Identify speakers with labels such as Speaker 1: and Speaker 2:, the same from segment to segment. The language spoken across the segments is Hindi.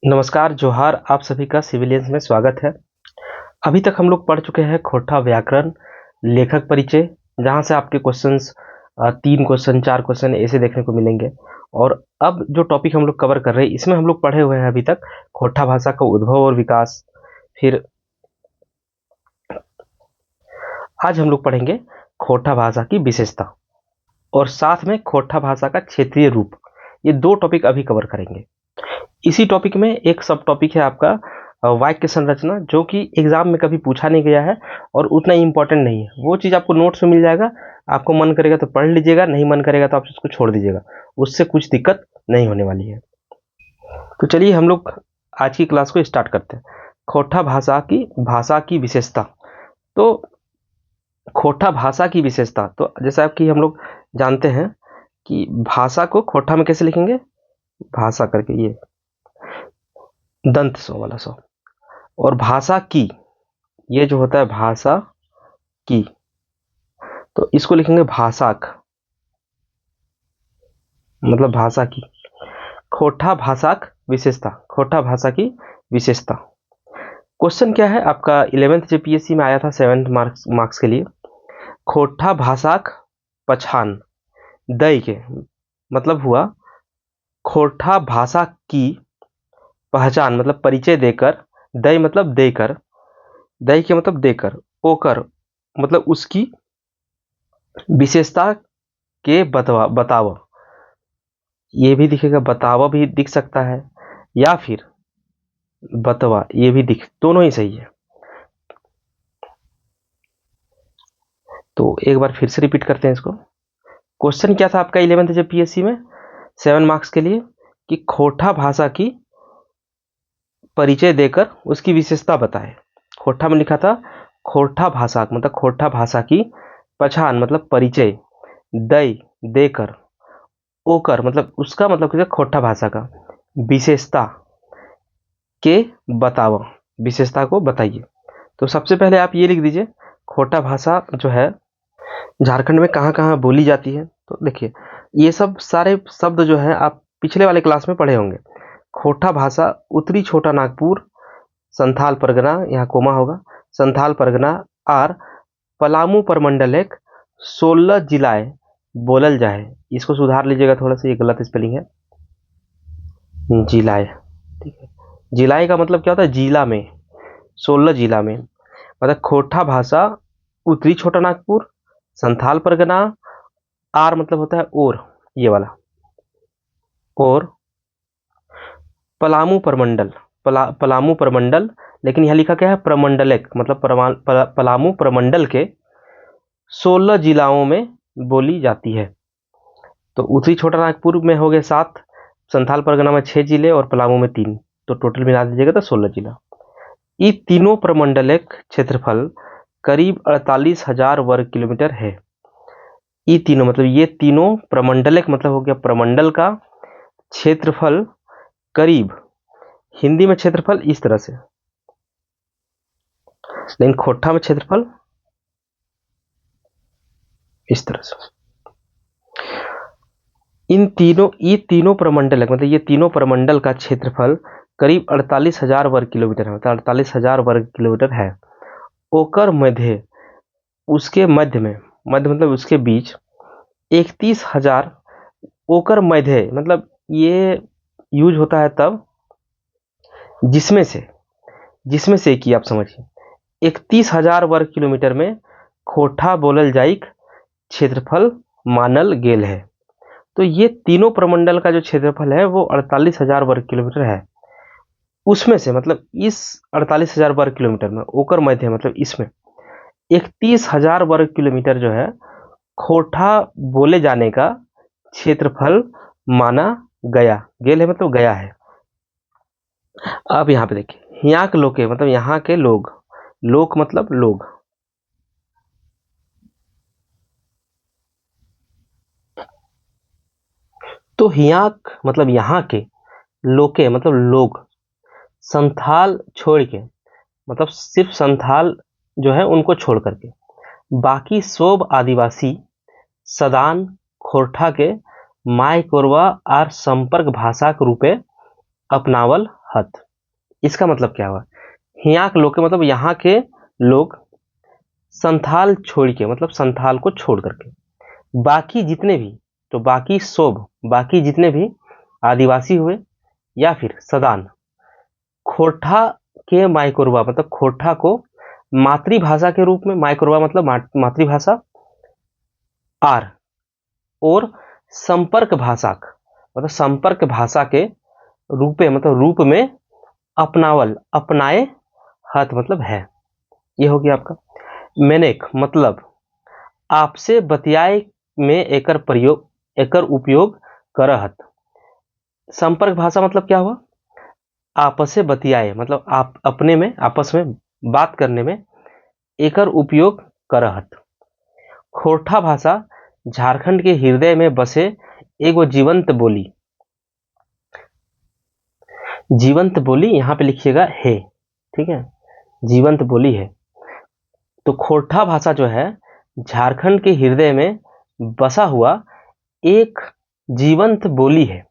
Speaker 1: नमस्कार, जोहार। आप सभी का सिविलियंस में स्वागत है। अभी तक हम लोग पढ़ चुके हैं खोटा व्याकरण, लेखक परिचय, जहां से आपके क्वेश्चंस 3 क्वेश्चन 4 क्वेश्चन ऐसे देखने को मिलेंगे। और अब जो टॉपिक हम लोग कवर कर रहे हैं, इसमें हम लोग पढ़े हुए हैं अभी तक खोटा भाषा का उद्भव और विकास। फिर आज हम लोग पढ़ेंगे खोटा भाषा की विशेषता और साथ में खोटा भाषा का क्षेत्रीय रूप। ये 2 टॉपिक अभी कवर करेंगे। इसी टॉपिक में एक सब टॉपिक है आपका वाक्य संरचना, जो कि एग्जाम में कभी पूछा नहीं गया है और उतना इम्पोर्टेंट नहीं है। वो चीज़ आपको नोट्स में मिल जाएगा, आपको मन करेगा तो पढ़ लीजिएगा, नहीं मन करेगा तो आप उसको छोड़ दीजिएगा, उससे कुछ दिक्कत नहीं होने वाली है। तो चलिए हम लोग आज की क्लास को स्टार्ट करते हैं। खोटा भाषा की विशेषता। तो खोटा भाषा की विशेषता, तो जैसा कि हम लोग जानते हैं कि भाषा को खोटा में कैसे लिखेंगे, भाषा करके ये दंत सौ वाला सौ, और भाषा की, ये जो होता है भाषा की, तो इसको लिखेंगे भाषाक, मतलब भाषा की। खोटा भाषाक विशेषता, खोटा भाषा की विशेषता। क्वेश्चन क्या है आपका 11th जेपीएससी में आया था 7 मार्क्स के लिए। खोटा भाषाक पहचान दई के मतलब हुआ खोटा भाषा की पहचान, मतलब परिचय देकर, दई मतलब देकर, दई के मतलब देकर, ओकर मतलब उसकी विशेषता के बतावा, ये भी दिखेगा, बतावा भी दिख सकता है, या फिर बतवा, ये भी दिख, दोनों ही सही है। तो एक बार फिर से रिपीट करते हैं इसको। क्वेश्चन क्या था आपका 11th जब पीएससी में 7 मार्क्स के लिए, कि खोटा भाषा की परिचय देकर उसकी विशेषता बताए। खोटा में लिखा था खोटा भाषा, मतलब खोटा भाषा की पहचान मतलब परिचय, दई देकर, ओकर मतलब उसका, मतलब क्या, खोटा भाषा का विशेषता के बताओ, विशेषता को बताइए। तो सबसे पहले आप ये लिख दीजिए, खोटा भाषा जो है झारखंड में कहाँ कहाँ बोली जाती है। तो देखिए, ये सब सारे शब्द जो है आप पिछले वाले क्लास में पढ़े होंगे। खोटा भाषा उत्तरी छोटा नागपुर, संथाल परगना, यहाँ कोमा होगा, संथाल परगना और पलामू परमंडल एक 16 जिलाएं बोलल जाए। इसको सुधार लीजिएगा थोड़ा सा, ये गलत स्पेलिंग है, जिलाए, ठीक है। जिलाए का मतलब क्या होता है, जिला में, 16 जिला में। मतलब खोटा भाषा उत्तरी छोटा नागपुर, संथाल परगना, आर मतलब होता है और, ये वाला, और पलामू प्रमंडल, पलामू प्रमंडल, लेकिन यहाँ लिखा क्या है, प्रमंडलिक, मतलब पलामू प्रमंडल के 16 जिलाओं में बोली जाती है। तो उत्तरी छोटा नागपुर में हो गए 7, संथाल परगना में 6 जिले और पलामू में 3, तो टोटल मिला दीजिएगा तो 16 जिला। ये तीनों प्रमंडलिक क्षेत्रफल करीब 48,000 वर्ग किलोमीटर है। ये तीनों मतलब ये तीनों प्रमंडलिक मतलब हो गया प्रमंडल का क्षेत्रफल करीब, हिंदी में क्षेत्रफल इस तरह से, लेकिन खोटा में क्षेत्रफल इस तरह से। ये तीनों प्रमंडल, मतलब ये तीनों प्रमंडल का क्षेत्रफल करीब 48,000 वर्ग किलोमीटर है, मतलब 48,000 वर्ग किलोमीटर है। ओकर मध्य, उसके मध्य में, मध्य मतलब उसके बीच 31,000, ओकर मध्य मतलब ये यूज होता है तब जिसमें से कि आप समझिए 31,000 वर्ग किलोमीटर में खोटा बोलल जाइक क्षेत्रफल मानल गेल है। तो ये तीनों प्रमंडल का जो क्षेत्रफल है वो 48,000 वर्ग किलोमीटर है। उसमें से मतलब इस 48,000 वर्ग किलोमीटर में ओकर मध्य मतलब इसमें 31,000 वर्ग किलोमीटर जो है खोटा बोले जाने का क्षेत्रफल माना गया, गेल है मतलब गया है। अब यहाँ पे देखिए, यहाँ के लोग, मतलब यहाँ के लोग, लोक मतलब लोग, तो हियाक मतलब यहाँ के, लोके मतलब लोग, संथाल छोड़ के, मतलब सिर्फ संथाल जो है उनको छोड़ करके बाकी सब आदिवासी सदान खोरठा के माय कोरवा और संपर्क भाषा के रूपे अपनावल हत। इसका मतलब क्या हुआ, यहाँ के लोग के मतलब यहाँ के लोग संथाल छोड़ के, मतलब संथाल को छोड़ करके बाकी जितने भी, तो बाकी जितने भी आदिवासी हुए या फिर सदान, खोरठा के माइकोरवा मतलब खोरठा को मातृभाषा के रूप में, माइकोरवा मतलब मातृभाषा, आर और संपर्क भाषा मतलब संपर्क भाषा के रूप में अपनावल, अपनाए, हत मतलब है। ये हो गया आपका। मेनेक मतलब आपसे बतियाए में एकर उपयोग करहत। संपर्क भाषा मतलब क्या हुआ, आपस से बतियाए मतलब आप अपने में आपस में बात करने में एकर उपयोग करहत। खोरठा भाषा झारखंड के हृदय में बसे एगो जीवंत बोली, जीवंत बोली यहाँ पे लिखिएगा है, ठीक है, जीवंत बोली है। तो खोरठा भाषा जो है झारखंड के हृदय में बसा हुआ एक जीवंत बोली है,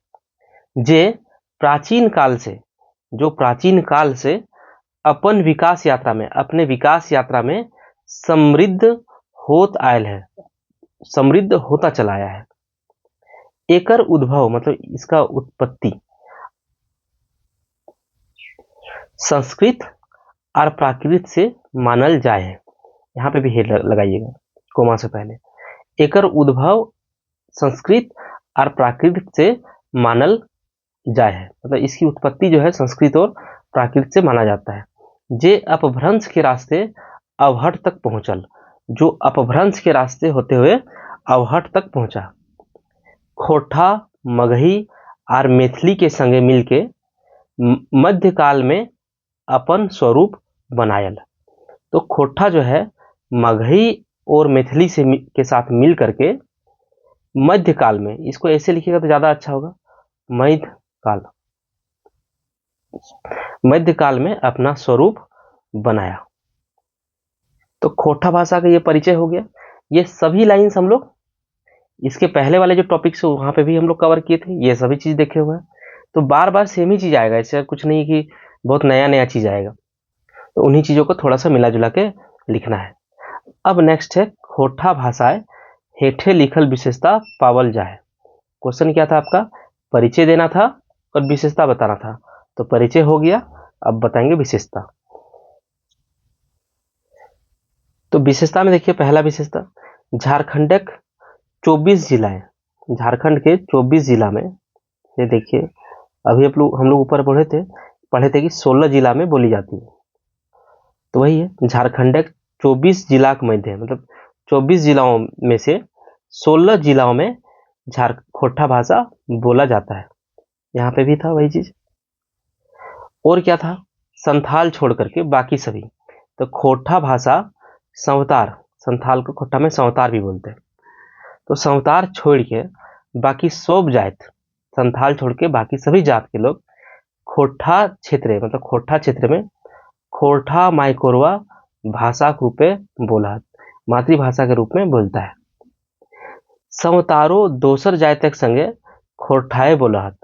Speaker 1: जो प्राचीन काल से अपने विकास यात्रा में समृद्ध होता चला आया है। एकर उद्भव मतलब इसका उत्पत्ति संस्कृत और प्राकृत से मानल जाए है। यहाँ पे भी हेड लगाइएगा कोमा से पहले। एकर उद्भव संस्कृत और प्राकृत से मानल जाए है, मतलब इसकी उत्पत्ति जो है संस्कृत और प्राकृत से माना जाता है। जे अपभ्रंश के रास्ते अवहट तक पहुंचल, जो अपभ्रंश के रास्ते होते हुए अवहट तक पहुंचा। खोरठा, मगही और मैथिली के संगे मिलके मध्यकाल में अपन स्वरूप बनायल। तो खोरठा जो है मगही और मैथिली के साथ मिल करके मध्यकाल में, इसको ऐसे लिखिएगा तो ज्यादा अच्छा होगा, मध्यकाल में अपना स्वरूप बनाया। तो खोरठा भाषा का ये परिचय हो गया। ये सभी लाइन्स हम लोग इसके पहले वाले जो टॉपिक्स वहां पे भी हम लोग कवर किए थे, ये सभी चीज देखे हुए हैं। तो बार बार सेम ही चीज आएगा, इससे कुछ नहीं कि बहुत नया चीज आएगा। तो उन्हीं चीजों को थोड़ा सा मिला जुला के लिखना है। अब नेक्स्ट है खोरठा भाषाएं हेठे लिखल विशेषता पावल जाए। क्वेश्चन क्या था आपका, परिचय देना था और विशेषता बताना था। तो परिचय हो गया, अब बताएंगे विशेषता। तो विशेषता में देखिए, पहला विशेषता झारखंडक 24 जिलाएं, झारखंड के 24 जिला में, ये देखिए अभी हम लोग ऊपर पढ़े थे कि 16 जिला में बोली जाती है। तो वही है, झारखंड 24 जिला के मध्य, मतलब 24 जिलाओं में से 16 जिलाओं में खोरठा भाषा बोला जाता है। यहाँ पे भी था वही चीज। और क्या था, संथाल छोड़ करके बाकी सभी। तो खोरठा भाषा संथाल को खोरठा में संवतार भी बोलते हैं। तो संवतार छोड़ के बाकी सब जात, संथाल छोड़ के बाकी सभी जात के लोग खोरठा क्षेत्र में खोरठा माइकोरवा भाषा के रूप में बोला, मातृभाषा के रूप में बोलता है। संवतारो दोसर जातक संगे खोरठाए बोलहत,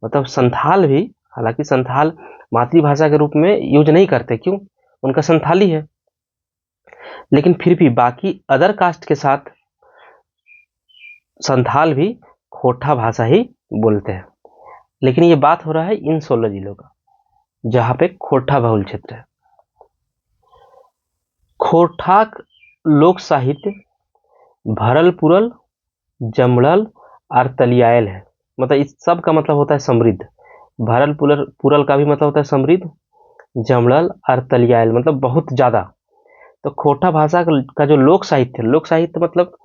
Speaker 1: मतलब संथाल भी, हालांकि संथाल मातृभाषा के रूप में यूज नहीं करते, क्यों, उनका संथाली है, लेकिन फिर भी बाकी अदर कास्ट के साथ संथाल भी खोरठा भाषा ही बोलते हैं। लेकिन ये बात हो रहा है इन 16 जिलों का, जहां पे खोरठा बहुल क्षेत्र है। खोरठाक लोक साहित्य भरल पुरल, जमड़ल और तलियायल है, मतलब इस सब का मतलब होता है समृद्ध। भरल पुरल का भी मतलब होता है समृद्ध, जमड़ल और तलियायल मतलब बहुत ज्यादा। तो खोरठा भाषा का जो लोक साहित्य मतलब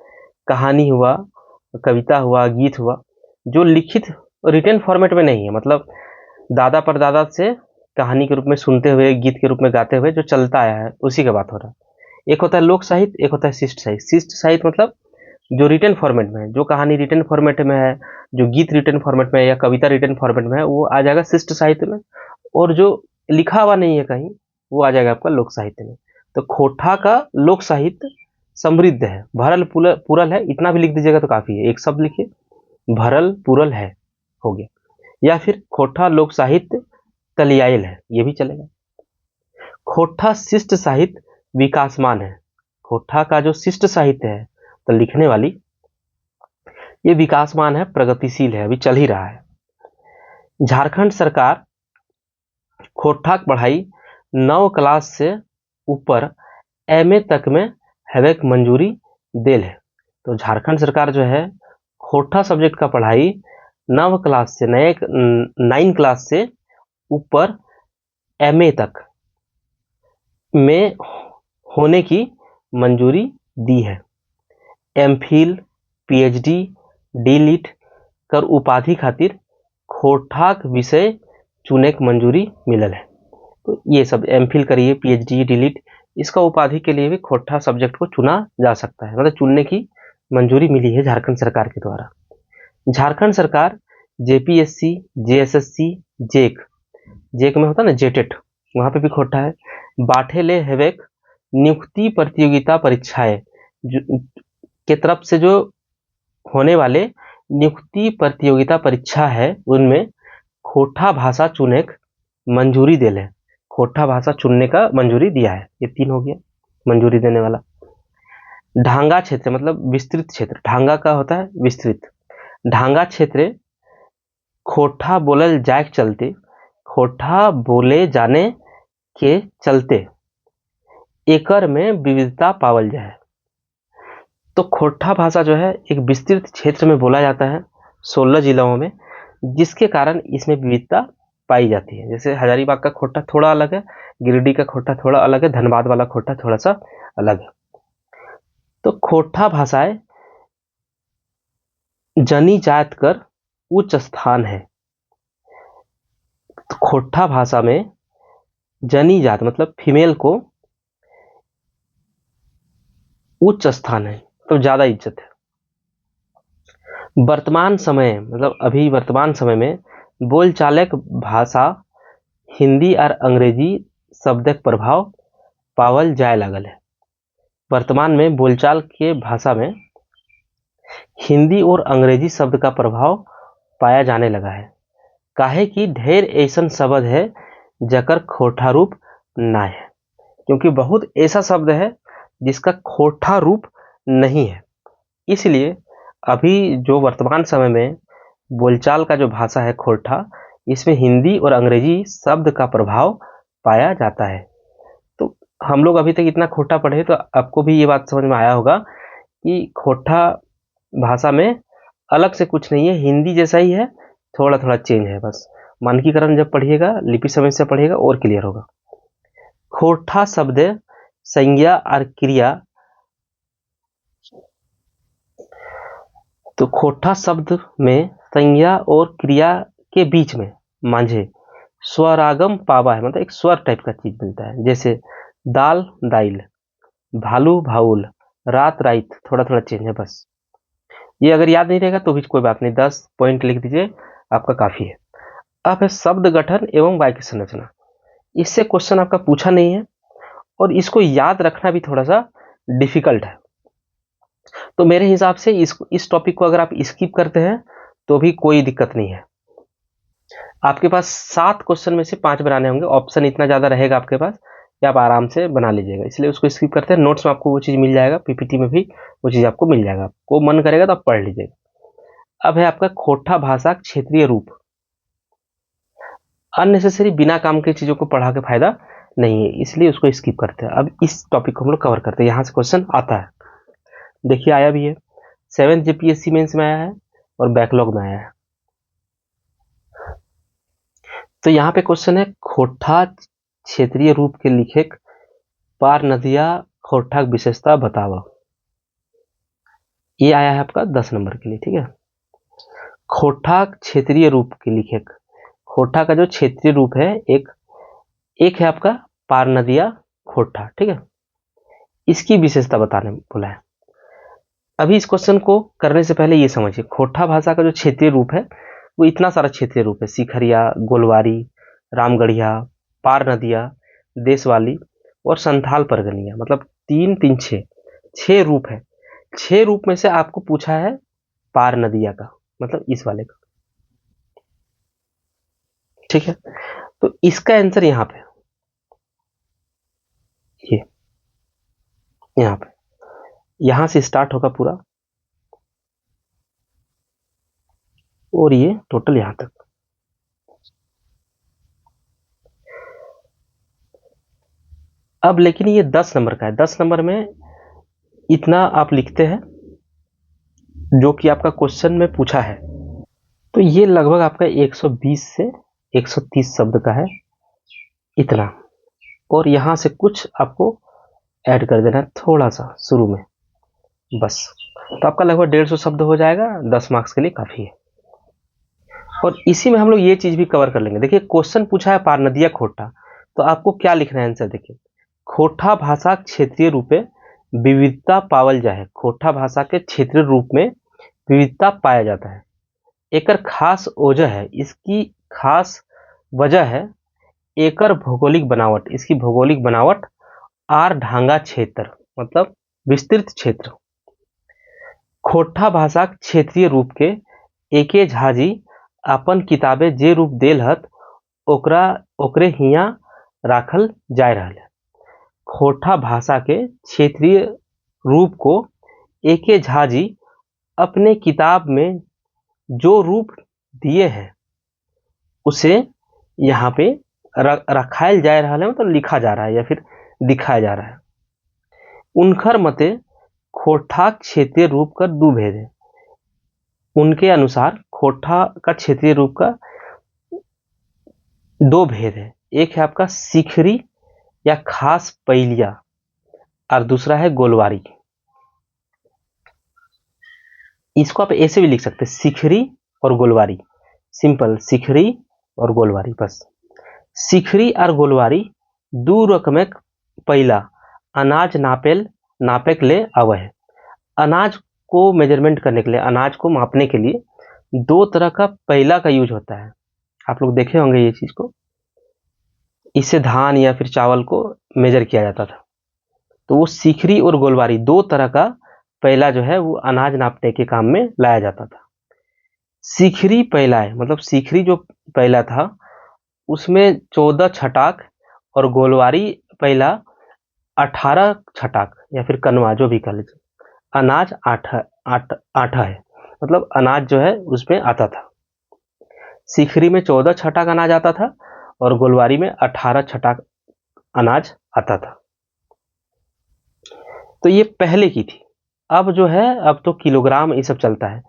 Speaker 1: कहानी हुआ, कविता हुआ, गीत हुआ, जो लिखित रिटन फॉर्मेट में नहीं है, मतलब दादा परदादा से कहानी के रूप में सुनते हुए, गीत के रूप में गाते हुए जो चलता आया है, उसी का बात हो रहा है। एक होता है लोक साहित्य, एक होता है शिष्ट साहित्य। शिष्ट साहित्य मतलब जो रिटन फॉर्मेट में है, जो कहानी रिटन फॉर्मेट में है, जो गीत रिटन फॉर्मेट में है या कविता रिटन फॉर्मेट में है, वो आ जाएगा शिष्ट साहित्य में। और जो लिखा हुआ नहीं है कहीं, वो आ जाएगा आपका लोक साहित्य में। तो खोरठा का लोक साहित्य समृद्ध है, भरल पुरल है, इतना भी लिख दीजिएगा तो काफी है। एक शब्द लिखिए, भरल पुरल है, हो गया। या फिर खोरठा लोक साहित्य तलियाइल है, ये भी चलेगा। खोट्ठा शिष्ट साहित्य विकासमान है। खोट्ठा का जो शिष्ट साहित्य है, तो लिखने वाली, ये विकासमान है, प्रगतिशील है, अभी चल ही रहा है। झारखंड सरकार खोट्ठा की पढ़ाई 9 क्लास से ऊपर एमए तक में हैवेक मंजूरी देल है। तो झारखंड सरकार जो है खोट्ठा सब्जेक्ट का पढ़ाई 9 क्लास से 9 क्लास से ऊपर एमए तक में होने की मंजूरी दी है। एमफिल, पीएचडी, डीलिट कर उपाधि खातिर खोट्ठाक विषय चुने की मंजूरी मिलल है। तो ये सब एमफिल करिए, पीएचडी, डीलिट, इसका उपाधि के लिए भी खोट्ठा सब्जेक्ट को चुना जा सकता है, मतलब चुनने की मंजूरी मिली है झारखंड सरकार के द्वारा। झारखंड सरकार जेपीएससी, जेएसएससी, जेक में होता है ना जेटेट, वहां पे भी खोट्ठा है। बाठेले हेवेक नियुक्ति प्रतियोगिता परीक्षाएं के तरफ से जो होने वाले नियुक्ति प्रतियोगिता परीक्षा है, उनमें खोट्ठा भाषा चुने मंजूरी दिल है। खोट्ठा भाषा चुनने का मंजूरी दिया है। ये 3 हो गया मंजूरी देने वाला। ढांगा क्षेत्र मतलब विस्तृत क्षेत्र, ढांगा का होता है विस्तृत। ढांगा क्षेत्र खोट्ठा बोलल जाए के चलते, खोट्ठा बोले जाने के चलते एकर में विविधता पावल जाए। तो खोट्ठा भाषा जो है एक विस्तृत क्षेत्र में बोला जाता है 16 जिलों में, जिसके कारण इसमें विविधता पाई जाती है। जैसे हजारीबाग का खोट्ठा थोड़ा अलग है, गिरिडीह का खोट्ठा थोड़ा अलग है, धनबाद वाला खोट्ठा थोड़ा सा अलग है। तो खोट्ठा भाषाएं जनी जात कर उच्च स्थान है। तो खोट्ठा भाषा में जनी जात मतलब फीमेल को उच्च स्थान है, तो ज्यादा इज्जत है। वर्तमान समय मतलब अभी वर्तमान समय में बोलचालक भाषा हिंदी और अंग्रेजी शब्दक प्रभाव पावल जाए लागल है। वर्तमान में बोलचाल के भाषा में हिंदी और अंग्रेजी शब्द का प्रभाव पाया जाने लगा है। काहे कि ढेर ऐसा शब्द है जकर खोट्ठा रूप ना है, क्योंकि बहुत ऐसा शब्द है जिसका खोट्ठा रूप नहीं है। इसलिए अभी जो वर्तमान समय में बोलचाल का जो भाषा है खोट्ठा, इसमें हिंदी और अंग्रेजी शब्द का प्रभाव पाया जाता है। तो हम लोग अभी तक इतना खोट्ठा पढ़े, तो आपको भी ये बात समझ में आया होगा कि खोट्ठा भाषा में अलग से कुछ नहीं है, हिंदी जैसा ही है, थोड़ा थोड़ा चेंज है बस। मानकीकरण जब पढ़िएगा, लिपि समस्या पढ़िएगा और क्लियर होगा। खोट्ठा शब्द संज्ञा और क्रिया, तो खोट्ठा शब्द में संज्ञा और क्रिया के बीच में मांझे स्वरागम पावा है, मतलब एक स्वर टाइप का चीज मिलता है। जैसे दाल दाइल, भालू भाउल, रात राइत, थोड़ा थोड़ा चेंज है बस। ये अगर याद नहीं रहेगा तो भी कोई बात नहीं, 10 पॉइंट लिख दीजिए, आपका काफी है। अब है शब्द गठन एवं वाक्य संरचना। इससे क्वेश्चन आपका पूछा नहीं है और इसको याद रखना भी थोड़ा सा डिफिकल्ट है। तो मेरे हिसाब से इस टॉपिक को अगर आप स्किप करते हैं तो भी कोई दिक्कत नहीं है। आपके पास 7 क्वेश्चन में से 5 बनाने होंगे, ऑप्शन इतना ज्यादा रहेगा आपके पास कि आप आराम से बना लीजिएगा, इसलिए उसको स्किप करते हैं। नोट्स में आपको वो चीज मिल जाएगा, पीपीटी में भी वो चीज आपको मिल जाएगा, आपको मन करेगा तो आप पढ़ लीजिएगा। अब है आपका खोट्ठा भाषा क्षेत्रीय रूप। अननेसेसरी बिना काम की चीजों को पढ़ा के फायदा नहीं है, इसलिए उसको स्किप करते हैं। अब इस टॉपिक को हम लोग कवर करते हैं। यहां से क्वेश्चन आता है, देखिए आया भी है, 7th जेपीएससी मेंस में आया है और बैकलॉग में आया है। तो यहाँ पे क्वेश्चन है खोट्ठा क्षेत्रीय रूप के लिखेक पार नदिया खोट्ठा की विशेषता बतावा। ये आया है आपका 10 नंबर के लिए, ठीक है। खोट्ठा क्षेत्रीय रूप के लिखेक, खोट्ठा का जो क्षेत्रीय रूप है एक है आपका पार नदिया खोट्ठा, ठीक है। इसकी विशेषता बताने बोला है। अभी इस क्वेश्चन को करने से पहले ये समझिए, खोट्ठा भाषा का जो क्षेत्रीय रूप है वो इतना सारा क्षेत्रीय रूप है, सिखरिया, गोलवारी, रामगढ़िया, पार नदिया, देशवाली और संथाल परगनिया, मतलब 3 3 6 रूप है। 6 रूप में से आपको पूछा है पार नदिया का, मतलब इस वाले का, ठीक है। तो इसका आंसर यहाँ पे, ये यहाँ पे, यहां से स्टार्ट होगा पूरा और ये टोटल यहां तक। अब लेकिन ये 10 नंबर का है, 10 नंबर में इतना आप लिखते हैं जो कि आपका क्वेश्चन में पूछा है। तो ये लगभग आपका 120 से 130 शब्द का है इतना, और यहां से कुछ आपको ऐड कर देना है थोड़ा सा शुरू में, बस। तो आपका लगभग 150 शब्द हो जाएगा, 10 मार्क्स के लिए काफी है। और इसी में हम लोग ये चीज भी कवर कर लेंगे। देखिए क्वेश्चन पूछा है पारनदिया खोटा, तो आपको क्या लिखना है आंसर। देखिए खोटा भाषा क्षेत्रीय रूपे विविधता पावल जाए, खोटा भाषा के क्षेत्रीय रूप में विविधता पाया जाता है। एकर खास वजह है, इसकी खास वजह है एकर भौगोलिक बनावट, इसकी भौगोलिक बनावट आर ढांगा क्षेत्र, मतलब विस्तृत क्षेत्र। खोटा भाषा क्षेत्रीय रूप के एके झाजी अपन किताबे जे रूप देल हत ओकरे हिया राखल जाय रहल है। खोटा भाषा के क्षेत्रीय रूप को एके झाजी अपने किताब में जो रूप दिए हैं उसे यहाँ पे रखायल जा रहा है, मतलब लिखा जा रहा है या फिर दिखाया जा रहा है। उनकर मते खोटा क्षेत्रीय रूप का दो भेद है। उनके अनुसार खोटा का क्षेत्रीय रूप का दो भेद है, एक है आपका शिखरी या खास पैलिया और दूसरा है गोलवारी। इसको आप ऐसे भी लिख सकते हैं, शिखरी और गोलवारी, सिंपल शिखरी और गोलवारी बस। शिखरी और गोलवारी दो रकम पैला अनाज नापेक ले आवे है। अनाज को मेजरमेंट करने के लिए, अनाज को मापने के लिए दो तरह का पैला का यूज होता है। आप लोग देखे होंगे ये चीज को, इससे धान या फिर चावल को मेजर किया जाता था। तो वो शिखरी और गोलवारी दो तरह का पैला जो है वो अनाज नापने के काम में लाया जाता था। शिखरी पैला है, मतलब शिखरी जो पैला था उसमें 14 छटाक और गोलवारी पैला 18 छटाक या फिर कनवा जो भी कह लीजिए, अनाज आठा है, मतलब अनाज जो है उसमें आता था। शिखरी में 14 छटाक अनाज आता था और गोलवारी में 18 छटाक अनाज आता था। तो ये पहले की थी। अब जो है अब तो किलोग्राम ये सब चलता है।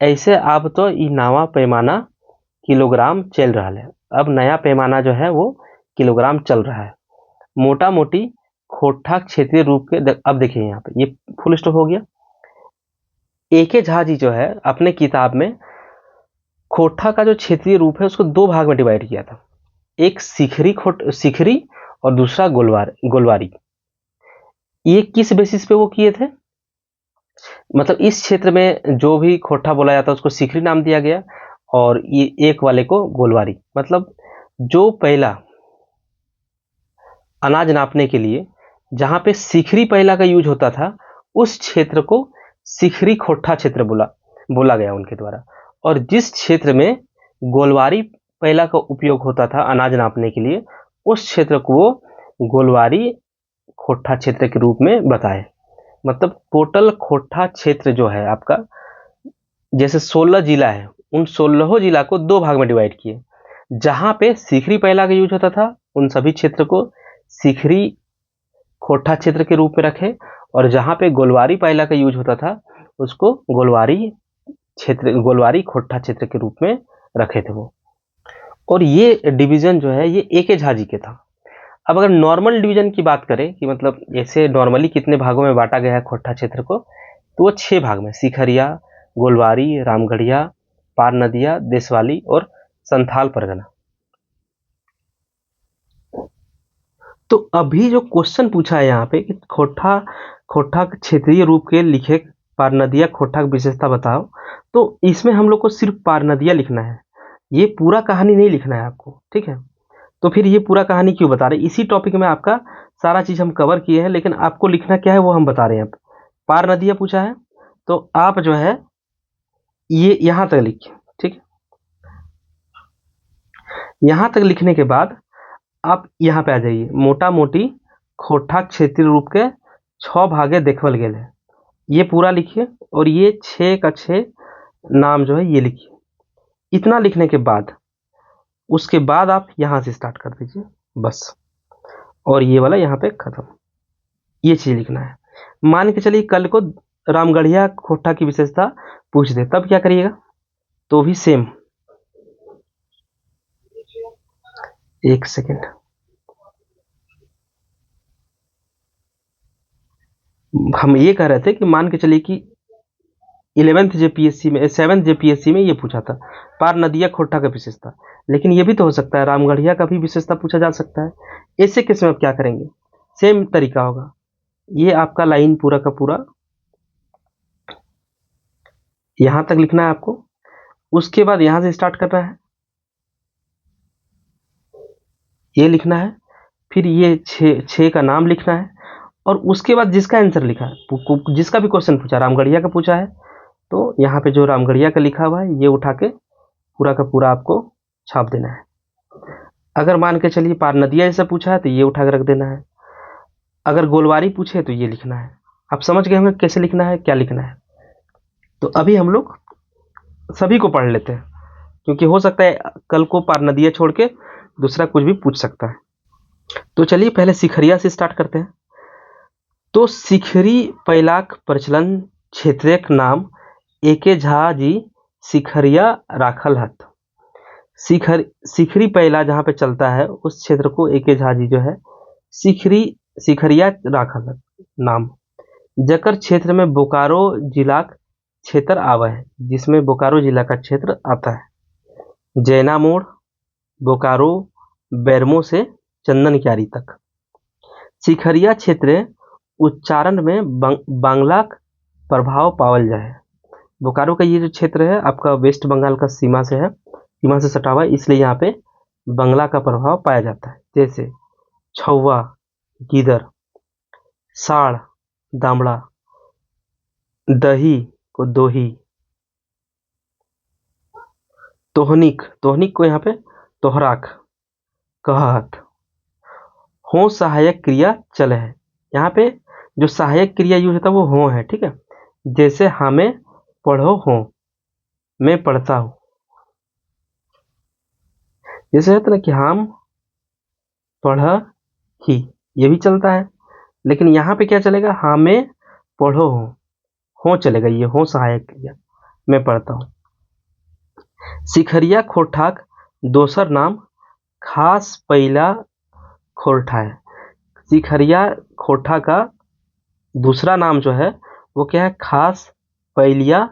Speaker 1: ऐसे अब तो ये नवा पैमाना किलोग्राम चल रहा है। अब नया पैमाना जो है वो किलोग्राम चल रहा है। मोटा मोटी खोटा क्षेत्रीय रूप के अब देखिए यहाँ पे ये फुल स्टॉप हो गया। एके झा जी जो है अपने किताब में खोटा का जो क्षेत्रीय रूप है उसको दो भाग में डिवाइड किया था, एक शिखरी और दूसरा गोलवारी। ये किस बेसिस पे वो किए थे, मतलब इस क्षेत्र में जो भी खोटा बोला जाता है उसको शिखरी नाम दिया गया और ये एक वाले को गोलवारी। मतलब जो पहला अनाज नापने के लिए जहां पे शिखरी पहला का यूज होता था उस क्षेत्र को शिखरी खोटा क्षेत्र बोला गया उनके द्वारा, और जिस क्षेत्र में गोलवारी पहला का उपयोग होता था अनाज नापने के लिए उस क्षेत्र को वो गोलवारी खोटा क्षेत्र के रूप में बताए। मतलब टोटल खोटा क्षेत्र जो है आपका, जैसे 16 जिला है, उन 16 जिला को दो भाग में डिवाइड किए। जहां पे शिखरी पहला का यूज होता था उन सभी क्षेत्र को शिखरी खोटा क्षेत्र के रूप में रखे, और जहां पे गोलवारी पहला का यूज होता था उसको गोलवारी खोटा क्षेत्र के रूप में रखे थे वो। और ये डिवीजन जो है ये एके झा जी के था। अब अगर नॉर्मल डिवीजन की बात करें कि मतलब ऐसे नॉर्मली कितने भागों में बांटा गया है खोटा क्षेत्र को, तो वो 6 भाग में, शिखरिया, गोलवारी, रामगढ़िया, पार नदिया, देशवाली और संथाल परगना। तो अभी जो क्वेश्चन पूछा है यहाँ पे कि खोटा क्षेत्रीय रूप के लिखे पार नदिया खोटा की विशेषता बताओ, तो इसमें हम लोग को सिर्फ पार नदिया लिखना है, ये पूरा कहानी नहीं लिखना है आपको, ठीक है। तो फिर ये पूरा कहानी क्यों बता रहे, इसी टॉपिक में आपका सारा चीज हम कवर किए हैं, लेकिन आपको लिखना क्या है वो हम बता रहे हैं। पार नदिया पूछा है तो आप जो है ये यहां तक लिखिए, ठीक है। यहाँ तक लिखने के बाद आप यहाँ पे आ जाइए। मोटा मोटी खोटा क्षेत्रीय रूप के 6 भागे देखवल गेल है, ये पूरा लिखिए और ये 6 का 6 नाम जो है ये लिखिए। इतना लिखने के बाद उसके बाद आप यहाँ से स्टार्ट कर दीजिए बस, और ये वाला यहाँ पे खत्म। ये चीज लिखना है। मान के चलिए कल को रामगढ़िया खोटा की विशेषता पूछ दे, तब क्या करिएगा? तो भी सेम, एक सेकेंड, हम ये कह रहे थे कि मान के चलिए कि 11th जेपीएससी में 7th जेपीएससी में ये पूछा था पार नदिया खोटा का विशेषता, लेकिन ये भी तो हो सकता है रामगढ़िया का भी विशेषता पूछा जा सकता है। ऐसे केस में आप क्या करेंगे? सेम तरीका होगा। ये आपका लाइन पूरा का पूरा यहां तक लिखना है आपको। उसके बाद यहां से स्टार्ट करना है, ये लिखना है, फिर ये 6 का नाम लिखना है, और उसके बाद जिसका आंसर लिखा है, जिसका भी क्वेश्चन पूछा, रामगढ़िया का पूछा है तो यहाँ पे जो रामगढ़िया का लिखा हुआ है ये उठा के पूरा का पूरा आपको छाप देना है। अगर मान के चलिए पार नदिया जैसा पूछा है तो ये उठा के रख देना है। अगर गोलवारी पूछे तो ये लिखना है। आप समझ गए होंगे कैसे लिखना है, क्या लिखना है। तो अभी हम लोग सभी को पढ़ लेते हैं, क्योंकि हो सकता है कल को पार नदिया छोड़ के दूसरा कुछ भी पूछ सकता है। तो चलिए पहले सिखरिया से स्टार्ट करते हैं। तो सिखरी पैलाक प्रचलन क्षेत्रक नाम एके झा जी सिखरिया राखल हत। सिखरी पैला जहाँ पे चलता है उस क्षेत्र को एके झा जी जो है सिखरिया राखल हत नाम, जकर क्षेत्र में बोकारो जिला क्षेत्र आवा है, जिसमें बोकारो जिला का क्षेत्र आता है। जैना मोड़, बोकारो, बैरमो से चंदन क्यारी तक। सिखरिया क्षेत्र उच्चारण में बांग्ला प्रभाव पावल जाए। बोकारो का ये जो क्षेत्र है आपका वेस्ट बंगाल का सीमा से है, सीमा से सटा हुआ है, इसलिए यहाँ पे बांग्ला का प्रभाव पाया जाता है। जैसे छौवा, गीदर, साड़, दामड़ा, दही को दोही, तोहनिक, तोहनिक को यहाँ पे तोहराक, कहत। हो सहायक क्रिया चल है, यहाँ पे जो सहायक क्रिया यूज होता है वो हो है, ठीक है। जैसे हमें पढ़ो हो, मैं पढ़ता हूँ। जैसे होता है ना कि हम पढ़ ही, ये भी चलता है, लेकिन यहाँ पे क्या चलेगा? हमें पढ़ो हो चलेगा, ये हो सहायक क्रिया, मैं पढ़ता हूँ। सिखरिया खोठाक दोसर नाम खास पहला खोरठा है। सिखरिया खोठा का दूसरा नाम जो है वो क्या है? खास पहलिया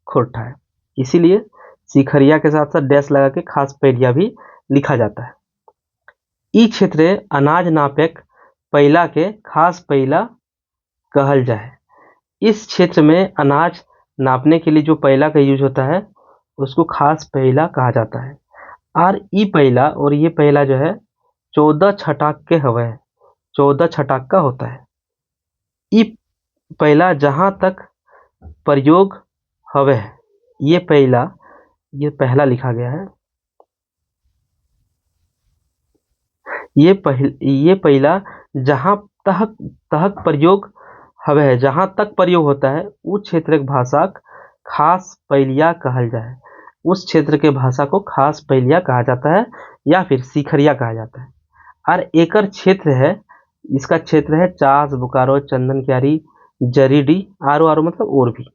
Speaker 1: खोरठा है। इसीलिए सिखरिया के साथ साथ डैश लगा के खास पहलिया भी लिखा जाता है। ई क्षेत्र अनाज नापेक पहला के खास पहला कहल जाए। इस क्षेत्र में अनाज नापने के लिए जो पहला का यूज होता है उसको खास पहला कहा जाता है। और ई पहला और ये पहला जो है 14 छटाक के हवे है, 14 छटाक का होता है। ई पहला जहां तक प्रयोग हवे है, ये पहला लिखा गया है। ये पहला जहां तक प्रयोग हवे है, जहां तक प्रयोग होता है उस क्षेत्र के भाषा खास पहलिया कहल जाए। उस क्षेत्र के भाषा को खास पहलिया कहा जाता है या फिर सिखरिया कहा जाता है। और एकर क्षेत्र है, इसका क्षेत्र है चास, बोकारो, चंदन क्यारी, जरीडी, आरो मतलब और भी।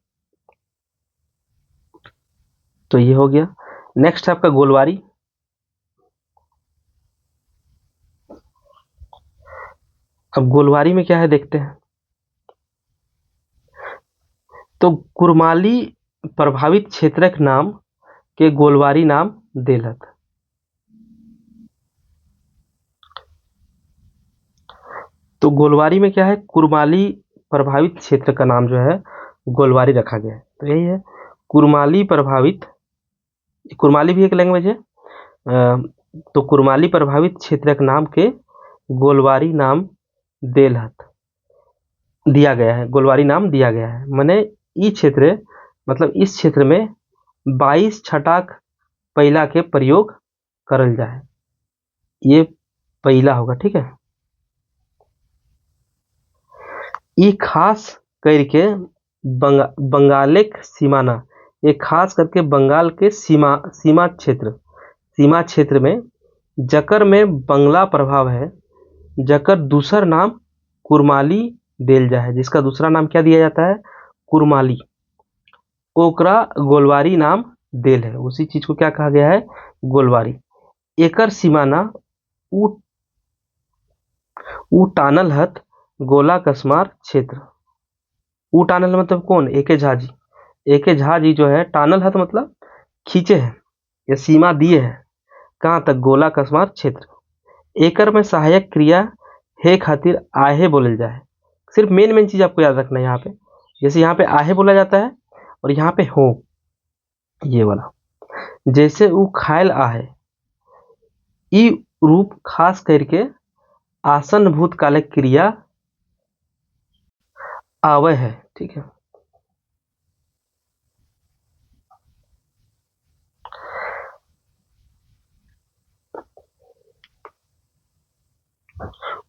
Speaker 1: तो ये हो गया। नेक्स्ट है आपका गोलवारी। अब गोलवारी में क्या है देखते हैं। तो कुरमाली प्रभावित क्षेत्रक नाम के गोलवारी नाम देलत। तो गोलवारी में क्या है? कुरमाली प्रभावित क्षेत्र का नाम जो है गोलवारी रखा गया है। तो यही है कुरमाली प्रभावित, कुरमाली भी एक लैंग्वेज है। तो कुरमाली प्रभावित क्षेत्रक नाम के गोलवारी नाम देलहत दिया गया है, गोलवारी नाम दिया गया है। माने ई क्षेत्र मतलब इस क्षेत्र में 22 छटाक पहला के प्रयोग करल जाए। ये पहला होगा, ठीक है। ये खास करके बंगालिक सीमाना, ये खास करके बंगाल के सीमा क्षेत्र में जकर में बंगला प्रभाव है, जकर दूसर नाम कुरमाली देल जा है, जिसका दूसरा नाम क्या दिया जाता है, कुरमाली। ओकरा गोलवारी नाम देल है, उसी चीज को क्या कहा गया है, गोलवारी। एकर सीमाना उ उ टानल हत गोला कसमार क्षेत्र। उ टानल मतलब कौन, एके झा जी। एके झा जी जो है, टानल हत मतलब खींचे हैं, ये सीमा दिए है, कहाँ तक, गोला कसमार क्षेत्र। एकर में सहायक क्रिया हे खातिर आहे बोलल जाए। सिर्फ मेन मेन चीज आपको याद रखना है यहाँ पे, जैसे यहाँ पे आहे बोला जाता है और यहाँ पे हो, ये वाला। जैसे उ खायल आहे, ई रूप खास करके आसन भूतकालिक क्रिया आवे है, ठीक है।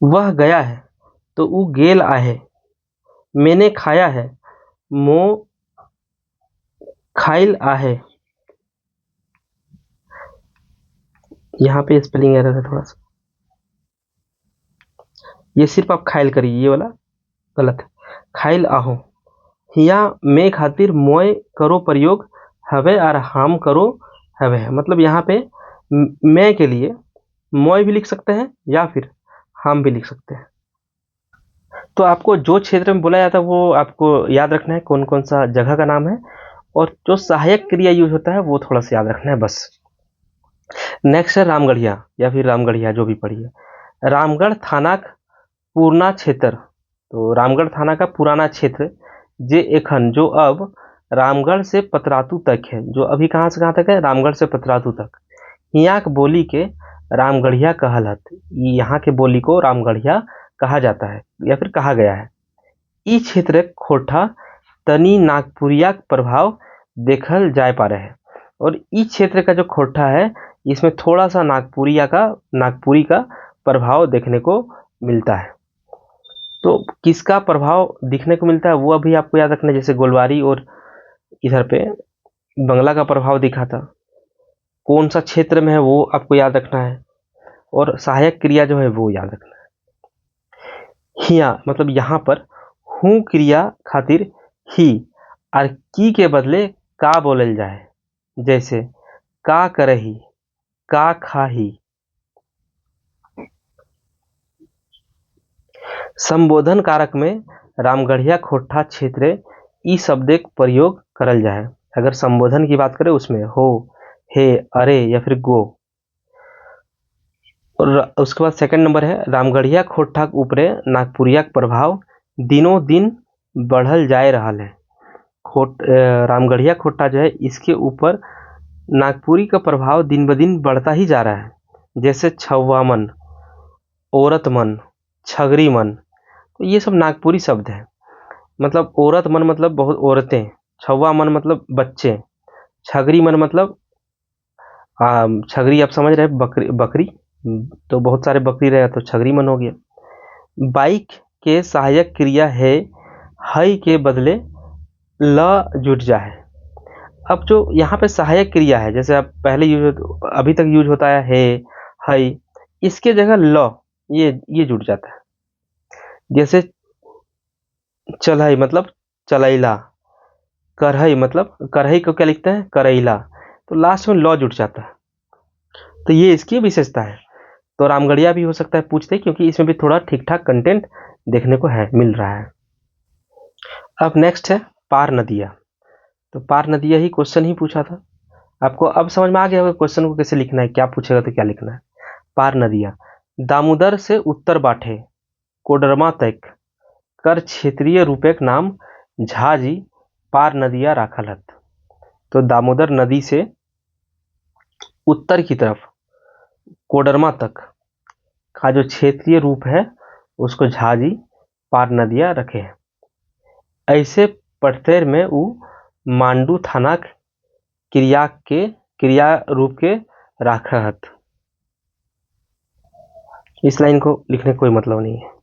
Speaker 1: वह गया है तो उ गेल आहे, मैंने खाया है, मो खाइल आहे। यहाँ पे स्पेलिंग एरर है थोड़ा सा, ये सिर्फ आप खाइल करिए, ये वाला गलत है। खाइल आहो, हिया मैं खातिर मोय करो प्रयोग हवे और हम करो हवे है, मतलब यहाँ पे मैं के लिए मोय भी लिख सकते हैं या फिर हम भी लिख सकते हैं। तो आपको जो क्षेत्र में बोला जाता है वो आपको याद रखना है, कौन कौन सा जगह का नाम है, और जो सहायक क्रिया यूज होता है वो थोड़ा सा याद रखना है बस। नेक्स्ट है रामगढ़िया या फिर रामगढ़िया, जो भी पढ़िए। रामगढ़ थाना पूर्णा क्षेत्र, तो रामगढ़ थाना का पुराना क्षेत्र जे एखन, जो अब रामगढ़ से पतरातू तक है, जो अभी कहाँ से कहाँ तक है, रामगढ़ से पतरातू तक। यहाँ के बोली के रामगढ़िया कहलत, यहाँ के बोली को रामगढ़िया कहा जाता है या फिर कहा गया है। ई क्षेत्र खोटा तनी नागपुरिया प्रभाव देखल जाए पा रहे हैं, और ई क्षेत्र का जो खोटा है इसमें थोड़ा सा नागपुरी का प्रभाव देखने को मिलता है। तो किसका प्रभाव दिखने को मिलता है वो अभी आपको याद रखना है, जैसे गोलवारी और इधर पे बंगला का प्रभाव दिखा था, कौन सा क्षेत्र में है वो आपको याद रखना है, और सहायक क्रिया जो है वो याद रखना है। हिया मतलब यहाँ पर हूँ क्रिया खातिर ही और की के बदले का बोलल जाए, जैसे का करही, का खाही। संबोधन कारक में रामगढ़िया खोटा क्षेत्र ई शब्द के प्रयोग करल जाए। अगर संबोधन की बात करें उसमें हो, हे, अरे या फिर गो। और उसके बाद सेकंड नंबर है रामगढ़िया खोटा के ऊपरे नागपुरिया के प्रभाव दिनों दिन बढ़ल जाए रहा है। रामगढ़िया खोटा जो है इसके ऊपर नागपुरी का प्रभाव दिन ब दिन बढ़ता ही जा रहा है, जैसे छव्वा मन, औरत मन, छगरी मन, तो ये सब नागपुरी शब्द है। मतलब औरत मन मतलब बहुत औरतें, छव्वा मन मतलब बच्चे, छगरी मन मतलब छगरी आप समझ रहे हैं, बकरी, तो बहुत सारे बकरी रहे तो छगरी मन हो गया। बाइक के सहायक क्रिया है, हई के बदले ल जुट जाए। अब जो यहाँ पे सहायक क्रिया है, जैसे आप पहले अभी तक यूज होता है हई, इसके जगह ल ये जुट जाता है। जैसे चलई मतलब चलैला, करहई मतलब करहई को क्या लिखते हैं, करैला, तो लास्ट में लॉ जुट जाता है। तो ये इसकी विशेषता है। तो रामगढ़िया भी हो सकता है पूछते, क्योंकि इसमें भी थोड़ा ठीक ठाक कंटेंट देखने को है मिल रहा है। अब नेक्स्ट है पार नदिया। तो पार नदिया ही क्वेश्चन ही पूछा था, आपको अब समझ में आ गया होगा क्वेश्चन को कैसे लिखना है, क्या पूछेगा तो क्या लिखना है। पार नदिया दामोदर से उत्तर बाटे कोडरमा तक कर क्षेत्रीय रूपेक नाम झाजी पार नदिया राखल हत। तो दामोदर नदी से उत्तर की तरफ कोडरमा तक का जो क्षेत्रीय रूप है उसको झाजी पार नदिया रखे हैं। ऐसे पटतेर में उ मांडू थाना क्रिया रूप के राखा हत। इस लाइन को लिखने का कोई मतलब नहीं है।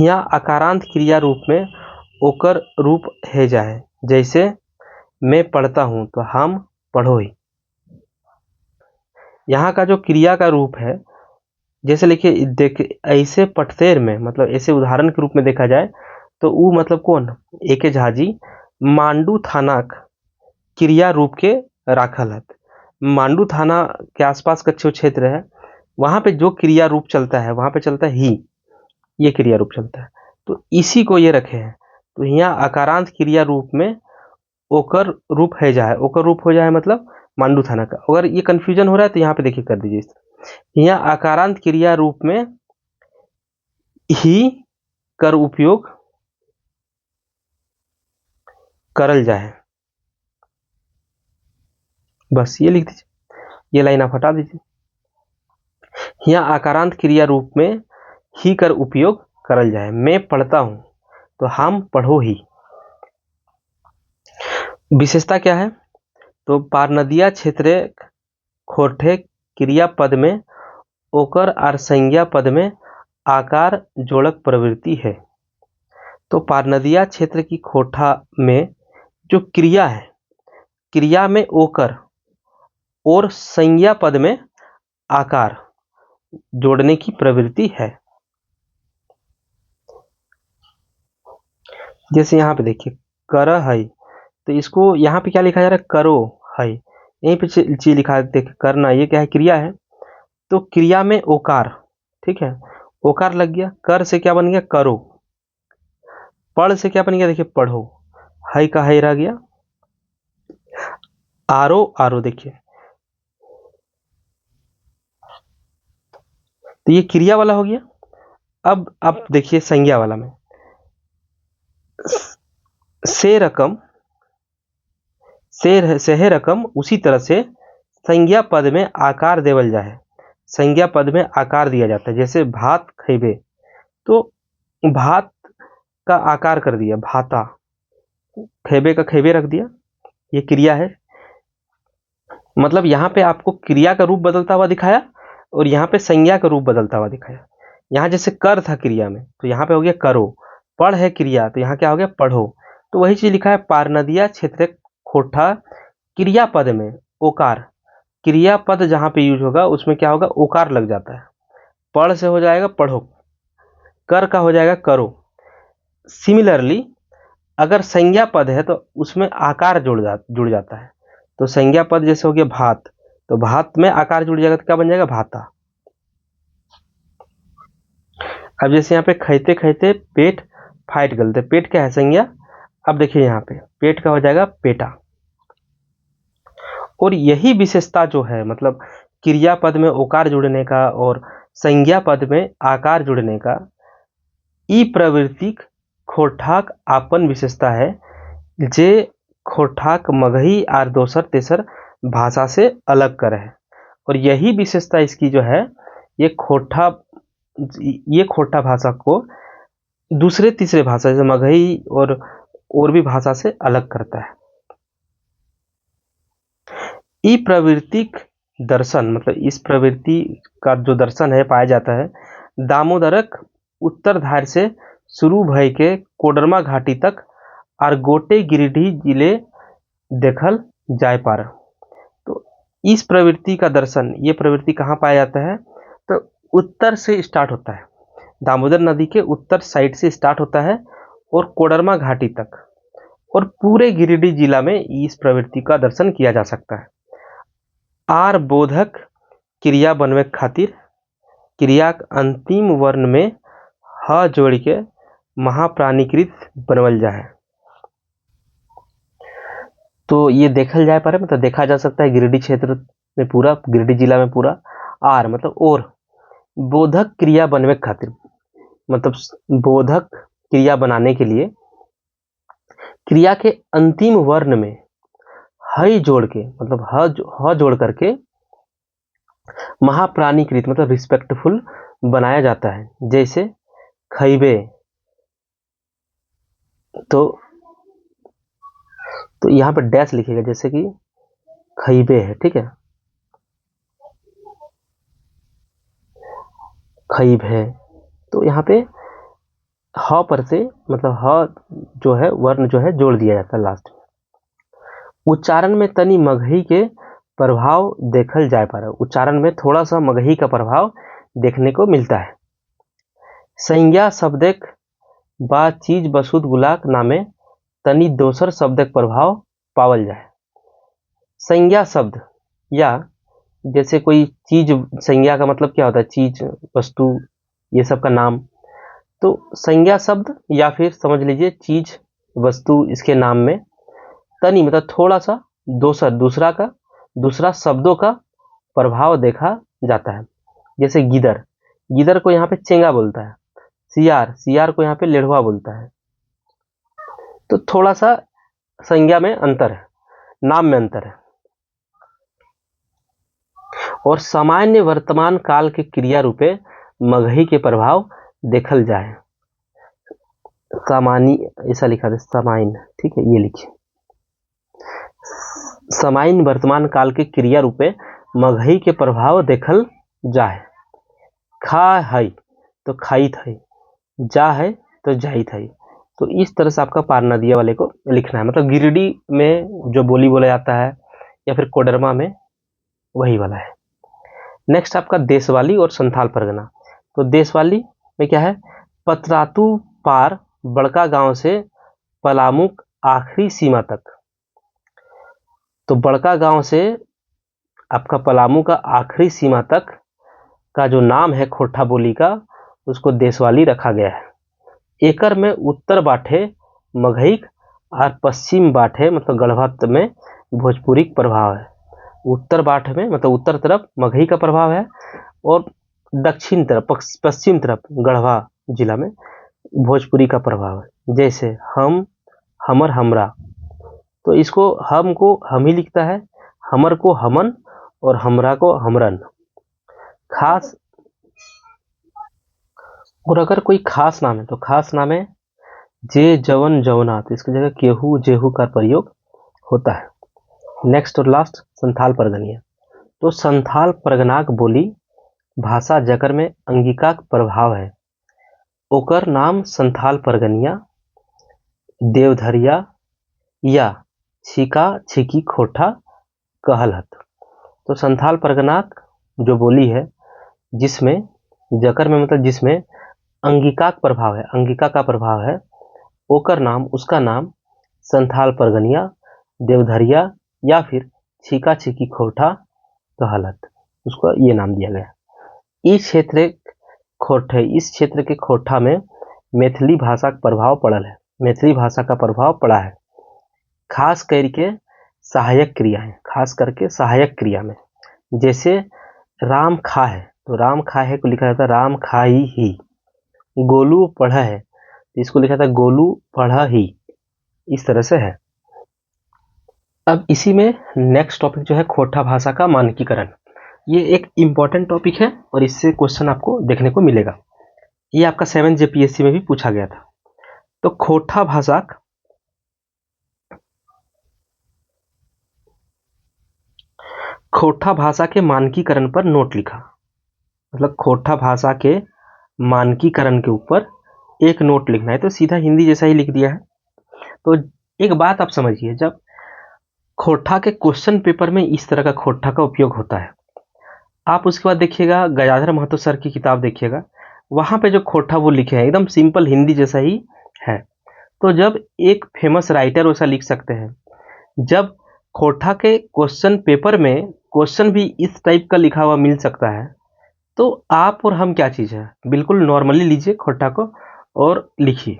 Speaker 1: यहाँ आकारांत क्रिया रूप में ओकर रूप है जाए, जैसे मैं पढ़ता हूं तो हम पढ़ो ही। यहाँ का जो क्रिया का रूप है, जैसे लिखिए देख, ऐसे पटतेर में मतलब ऐसे उदाहरण के रूप में देखा जाए तो ऊ मतलब कौन, एके झाजी मांडू थानाक क्रिया रूप के राखल है। मांडू थाना के आसपास का जो क्षेत्र है वहां पे जो क्रिया रूप चलता है वहां पे चलता है ही, ये क्रिया रूप चलता है, तो इसी को ये रखे हैं। तो यहाँ आकारांत क्रिया रूप में ओकर रूप है जाए, ओकर रूप हो जाए मतलब मांडू थाना का। अगर ये कंफ्यूजन हो रहा है तो यहाँ पे देखिए कर दीजिए, यहाँ आकारांत क्रिया रूप में ही कर उपयोग करल जाए, बस ये लिख दीजिए, ये लाइन आप हटा दीजिए। यहाँ आकारांत क्रिया रूप में ही कर उपयोग करल जाए, मैं पढ़ता हूं तो हम पढ़ो ही। विशेषता क्या है, तो पारनदिया क्षेत्र खोरठे क्रिया पद में ओकर और संज्ञा पद में आकार जोड़क प्रवृत्ति है। तो पारनदिया क्षेत्र की खोठा में जो क्रिया है, क्रिया में ओकर और संज्ञा पद में आकार जोड़ने की प्रवृत्ति है। जैसे यहाँ पे देखिए कर है, तो इसको यहाँ पे क्या लिखा जा रहा है, करो है, यहीं पे चीज लिखा है, देखिए करना, ये क्या है, क्रिया है, तो क्रिया में ओकार, ठीक है, ओकार लग गया, कर से क्या बन गया करो, पढ़ से क्या बन गया देखिए पढ़ो, है का है रह गया, आरो आरो, देखिए तो ये क्रिया वाला हो गया। अब देखिए संज्ञा वाला में से रकम, से है रकम, उसी तरह से संज्ञा पद में आकार देवल जाए, संज्ञा पद में आकार दिया जाता है। जैसे भात खैबे, तो भात का आकार कर दिया भाता, खैबे का खैबे रख दिया, ये क्रिया है। मतलब यहाँ पे आपको क्रिया का रूप बदलता हुआ दिखाया और यहाँ पे संज्ञा का रूप बदलता हुआ दिखाया। यहाँ जैसे कर था क्रिया में तो यहाँ पे हो गया करो, पढ़ है क्रिया तो यहाँ क्या हो गया पढ़ो। तो वही चीज लिखा है पारनदिया क्षेत्र खोठा क्रिया पद में ओकार, क्रिया पद जहाँ पे यूज होगा उसमें क्या होगा ओकार लग जाता है, पढ़ से हो जाएगा पढ़ो, कर का हो जाएगा करो। सिमिलरली अगर संज्ञा पद है तो उसमें आकार जुड़ जाता है, तो संज्ञा पद जैसे हो गया भात, तो भात में आकार जुड़ जाएगा तो क्या बन जाएगा भाता। अब जैसे यहाँ पे खैते खैते पेट फाइट गलते, पेट क्या है संज्ञा, अब देखिए यहाँ पे पेट का हो जाएगा पेटा। और यही विशेषता जो है मतलब क्रिया पद में ओकार जुड़ने का और संज्ञा पद में आकार जुड़ने का, ई प्रवृत्ति खोठाक आपन विशेषता है, जे खोठाक मगही और दोसर तेसर भाषा से अलग करे है। और यही विशेषता इसकी जो है, ये खोठा भाषा को दूसरे तीसरे भाषा जैसे मगही और भी भाषा से अलग करता है। ई प्रवृत्तिक दर्शन मतलब इस प्रवृत्ति का जो दर्शन है पाया जाता है दामोदरक उत्तरधार से शुरू भय के कोडरमा घाटी तक और गोटे गिरिडीह जिले देखल जाय पार। तो इस प्रवृत्ति का दर्शन, ये प्रवृत्ति कहाँ पाया जाता है, तो उत्तर से स्टार्ट होता है, दामोदर नदी के उत्तर साइड से स्टार्ट होता है और कोडरमा घाटी तक और पूरे गिरिडीह जिला में इस प्रवृत्ति का दर्शन किया जा सकता है। आर बोधक क्रिया बनवे खातिर क्रिया अंतिम वर्ण में ह जोड़ के महाप्राणीकृत बनवल जाए। तो ये देखल जाए पारे मतलब देखा जा सकता है गिरिडीह क्षेत्र में पूरा, गिरिडीह जिला में पूरा। आर मतलब और बोधक क्रिया बनवे खातिर मतलब बोधक क्रिया बनाने के लिए क्रिया के अंतिम वर्ण में ह जोड़ के मतलब ह जोड़ करके महाप्राणीकृत मतलब रिस्पेक्टफुल बनाया जाता है। जैसे खैबे, तो यहाँ पर डैश लिखेगा जैसे कि खैबे है, ठीक है, खईब है। तो यहाँ पे ह पर से मतलब ह जो है वर्ण जो है जोड़ दिया जाता है लास्ट में। उच्चारण में तनी मगही के प्रभाव देखल जाए पर, उच्चारण में थोड़ा सा मगही का प्रभाव देखने को मिलता है। संज्ञा शब्दक बा चीज बसुद गुलाक नामे तनी दोसर शब्दक प्रभाव पावल जाए। संज्ञा शब्द या जैसे कोई चीज, संज्ञा का मतलब क्या होता है, चीज, वस्तु, ये सब का नाम। तो संज्ञा शब्द या फिर समझ लीजिए चीज, वस्तु, इसके नाम में तनी मतलब थोड़ा सा दूसरा शब्दों का प्रभाव देखा जाता है। जैसे गिदर, गिदर को यहाँ पे चेंगा बोलता है। सियार, सियार को यहाँ पे लेढ़वा बोलता है। तो थोड़ा सा संज्ञा में अंतर है, नाम में अंतर है। और सामान्य वर्तमान काल के क्रिया रूपे मगही के प्रभाव देखल जाए। सामान्य ऐसा लिखा था, सामान्य, ठीक है, ये लिखिए। सामान्य वर्तमान काल के क्रिया रूपे मगही के प्रभाव देखल जाए। खा है तो खाइत है, जा है तो जाइत है। तो इस तरह से आपका पार नदिया वाले को लिखना है। मतलब गिरिडीह में जो बोली बोला जाता है या फिर कोडरमा में, वही वाला है। नेक्स्ट आपका देशवाली और संथाल परगना। तो देशवाली में क्या है, पतरातू पार बड़का गांव से पलामुक आखिरी सीमा तक। तो बड़का गांव से आपका पलामू का आखिरी सीमा तक का जो नाम है खोटा बोली का, उसको देशवाली रखा गया है। एकर में उत्तर बाटे मगहिक और पश्चिम बाटे मतलब गढ़वा में भोजपुरी प्रभाव है। उत्तर बाट में मतलब उत्तर तरफ मगही का प्रभाव है और दक्षिण तरफ पश्चिम तरफ गढ़वा जिला में भोजपुरी का प्रभाव है। जैसे हम, हमर, हमरा। तो इसको हम को हम ही लिखता है, हमर को हमन और हमरा को हमरन। खास, और अगर कोई खास नाम है तो खास नाम है जे जवन जवना, तो इसकी जगह केहू जेहू का प्रयोग होता है। नेक्स्ट और लास्ट संथाल परगनिया। तो संथाल परगनाक बोली भाषा जकर में अंगिका प्रभाव है, ओकर नाम संथाल परगनिया, देवधरिया या छिका छिकी खोटा कहलत। तो संथाल परगनाक जो बोली है जिसमें जकर में मतलब जिसमें अंगिका प्रभाव है, अंगिका का प्रभाव है, ओकर नाम, उसका नाम संथाल परगनिया, देवधरिया या फिर छिका छिकी खोटा कहलत, उसको ये नाम दिया गया। इस क्षेत्र के खोटा में मैथिली भाषा का प्रभाव पड़ल है, मैथिली भाषा का प्रभाव पड़ा है। खास करके सहायक क्रिया है, खास करके सहायक क्रिया में। जैसे राम खा है, तो राम खा है को लिखा जाता है राम खाई ही। गोलू पढ़ा है तो इसको लिखा था गोलू पढ़ा ही। इस तरह से है। अब इसी में नेक्स्ट टॉपिक जो है खोटा भाषा का मानकीकरण। ये एक इंपॉर्टेंट टॉपिक है और इससे क्वेश्चन आपको देखने को मिलेगा। ये आपका 7 JPSC में भी पूछा गया था। तो खोटा भाषा के मानकीकरण पर नोट लिखा। मतलब खोटा भाषा के मानकीकरण के ऊपर एक नोट लिखना है, तो सीधा हिंदी जैसा ही लिख दिया है। तो एक बात आप समझिए, जब खोटा के क्वेश्चन पेपर में इस तरह का खोटा का उपयोग होता है, आप उसके बाद देखिएगा गजाधर महतो सर की किताब देखिएगा, वहां पे जो खोटा वो लिखे हैं एकदम सिंपल हिंदी जैसा ही है। तो जब एक फेमस राइटर वैसा लिख सकते हैं, जब खोटा के क्वेश्चन पेपर में क्वेश्चन भी इस टाइप का लिखा हुआ मिल सकता है, तो आप और हम क्या चीज है, बिल्कुल नॉर्मली लीजिए खोटा को और लिखिए।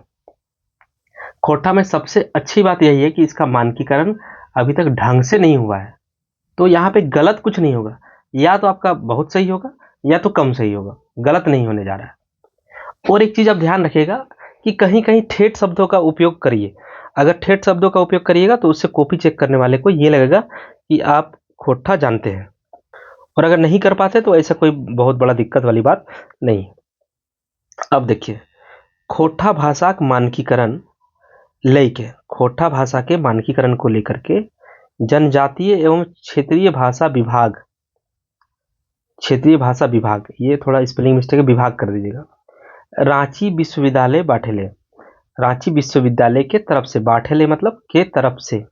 Speaker 1: खोटा में सबसे अच्छी बात यही है कि इसका मानकीकरण अभी तक ढंग से नहीं हुआ है। तो यहाँ पे गलत कुछ नहीं होगा, या तो आपका बहुत सही होगा या तो कम सही होगा, गलत नहीं होने जा रहा है। और एक चीज आप ध्यान रखिएगा कि कहीं कहीं ठेठ शब्दों का उपयोग करिए। अगर ठेठ शब्दों का उपयोग करिएगा तो उससे कॉपी चेक करने वाले को ये लगेगा कि आप खोटा जानते हैं, और अगर नहीं कर पाते तो ऐसा कोई बहुत बड़ा दिक्कत वाली बात नहीं। अब देखिए, खोटा भाषा का मानकीकरण लेके, खोटा भाषा के मानकीकरण को लेकर के जनजातीय एवं क्षेत्रीय भाषा विभाग क्षेत्रीय भाषा विभाग, ये थोड़ा स्पेलिंग मिस्टेक है, विभाग कर दीजिएगा। रांची विश्वविद्यालय बाठेले, रांची विश्वविद्यालय के तरफ से, बाठेले मतलब के तरफ से।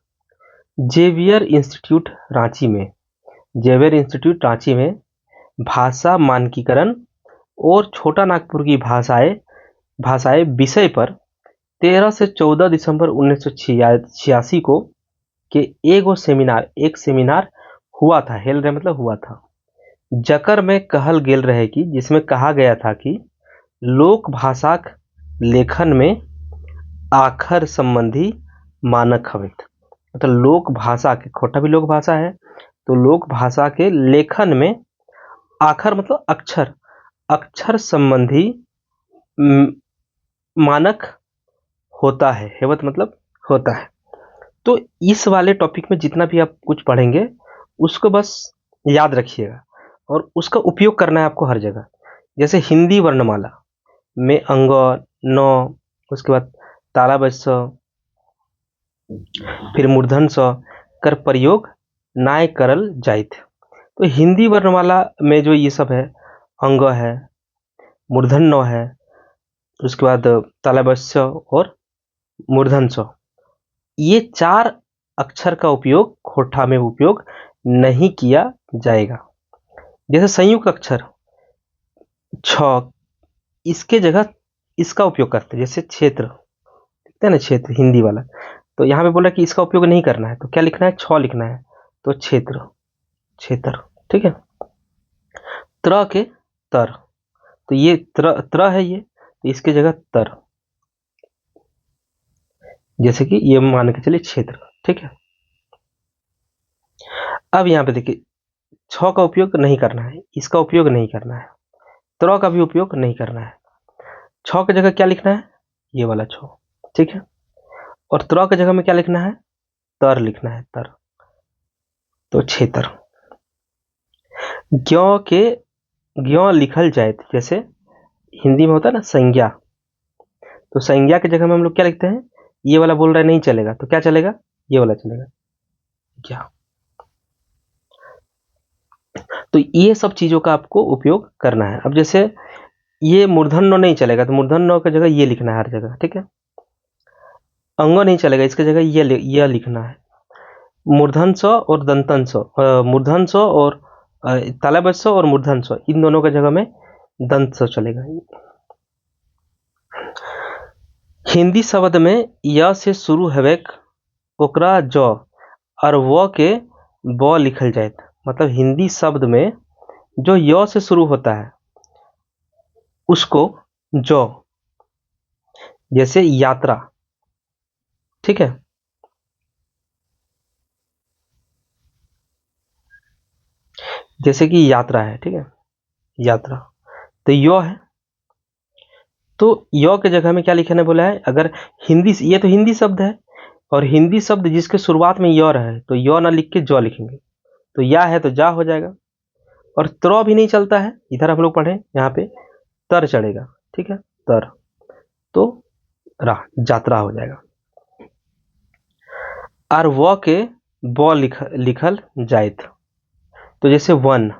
Speaker 1: जेवियर इंस्टीट्यूट रांची में, जेवियर इंस्टीट्यूट रांची में भाषा मानकीकरण और छोटा नागपुर की भाषाएं विषय पर 13 से 14 दिसंबर 1986 को के एक सेमिनार हुआ था, हेल रहे मतलब हुआ था, जकर में कहल गेल रहे कि, जिसमें कहा गया था कि लोक भाषाक लेखन में आखर संबंधी मानक हवित, मतलब लोक भाषा के, खोटा भी लोक भाषा है, तो लोक भाषा के लेखन में आखर मतलब अक्षर, अक्षर संबंधी मानक होता है, हेवत मतलब होता है। तो इस वाले टॉपिक में जितना भी आप कुछ पढ़ेंगे उसको बस याद रखिएगा और उसका उपयोग करना है आपको हर जगह। जैसे हिंदी वर्णमाला में अंग, न, उसके बाद ताला बस, फिर मूर्धन स कर प्रयोग नाय करल जाइत। तो हिंदी वर्णमाला में जो ये सब है, अंग है, मूर्धन न है, उसके बाद ताला बस और मूर्धन स, ये 4 अक्षर का उपयोग खोठा में उपयोग नहीं किया जाएगा। जैसे संयुक्त अक्षर छ, इसके जगह इसका उपयोग करते हैं, जैसे क्षेत्र, देखते हैं ना क्षेत्र हिंदी वाला, तो यहाँ पे बोला कि इसका उपयोग नहीं करना है, तो क्या लिखना है, छ लिखना है, तो क्षेत्र, क्षेत्र, ठीक है। त्र के तर, तो ये त्र है, ये तो इसके जगह तर, जैसे कि ये मान के चलिए क्षेत्र, ठीक है। अब यहाँ पे देखिए, छ का उपयोग नहीं करना है, इसका उपयोग नहीं करना है, त्र का भी उपयोग नहीं करना है, छ की जगह क्या लिखना है, ये वाला छ, ठीक है। और त्र की जगह में क्या लिखना है, तर लिखना है, तर, तो क्षेत्र। ज्ञ के ज्ञ लिखल जाए, जैसे हिंदी में होता है ना संज्ञा, तो संज्ञा की जगह में हम लोग क्या लिखते हैं, ये वाला बोल रहा है नहीं चलेगा, तो क्या चलेगा, ये वाला चलेगा, क्या। तो ये सब चीजों का आपको उपयोग करना है। अब जैसे ये मूर्धन न नहीं चलेगा, तो मूर्धन न की जगह ये लिखना है हर जगह, ठीक है। अंग नहीं चलेगा, इसकी जगह ये लिखना है। मूर्धन स और दंतन स, मूर्धन स और तालव्य स और मूर्धन स, इन दोनों की जगह में दंत स चलेगा। हिंदी शब्द में य से शुरू हेवेक ओकरा ज और व के ब लिखल जाए, मतलब हिंदी शब्द में जो य से शुरू होता है उसको ज, जैसे यात्रा, ठीक है। जैसे कि यात्रा है, ठीक है, यात्रा, तो य है, तो य के जगह में क्या लिखने बोला है, अगर हिंदी, ये तो हिंदी शब्द है, और हिंदी शब्द जिसके शुरुआत में य रहे तो य ना लिख के ज लिखेंगे, तो या है तो जा हो जाएगा। और त्र भी नहीं चलता है, इधर हम लोग पढ़े यहाँ पे तर चढ़ेगा, ठीक है, तर, तो रा, यात्रा हो जाएगा। और व के ब लिखल जायत, तो जैसे वन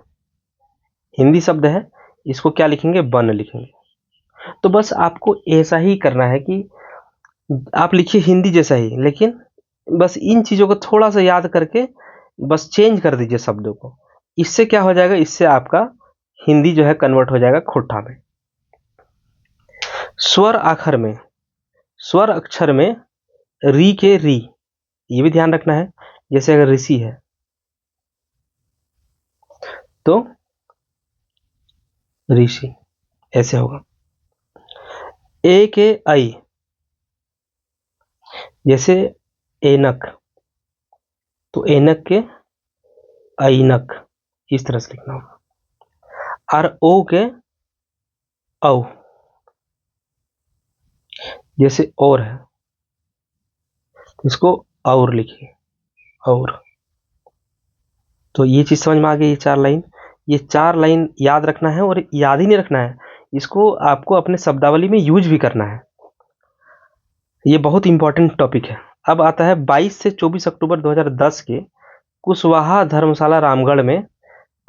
Speaker 1: हिंदी शब्द है, इसको क्या लिखेंगे, वन लिखेंगे। तो बस आपको ऐसा ही करना है कि आप लिखिए हिंदी जैसा ही, लेकिन बस इन चीजों को थोड़ा सा याद करके बस चेंज कर दीजिए शब्दों को, इससे क्या हो जाएगा, इससे आपका हिंदी जो है कन्वर्ट हो जाएगा खोठा में। स्वर आखर में, स्वर अक्षर में री के री, ये भी ध्यान रखना है, जैसे अगर ऋषि है तो ऋषि ऐसे होगा। ए के आई, जैसे एनक, तो एनक के ऐनक, इस तरह से लिखना होगा। और ओ के औ, जैसे और है, इसको और लिखिए, और। तो ये चीज समझ में आ गई, ये 4 लाइन, ये 4 लाइन याद रखना है, और याद ही नहीं रखना है, इसको आपको अपने शब्दावली में यूज भी करना है, ये बहुत इंपॉर्टेंट टॉपिक है। अब आता है 22 से 24 अक्टूबर 2010 के कुशवाहा धर्मशाला रामगढ़ में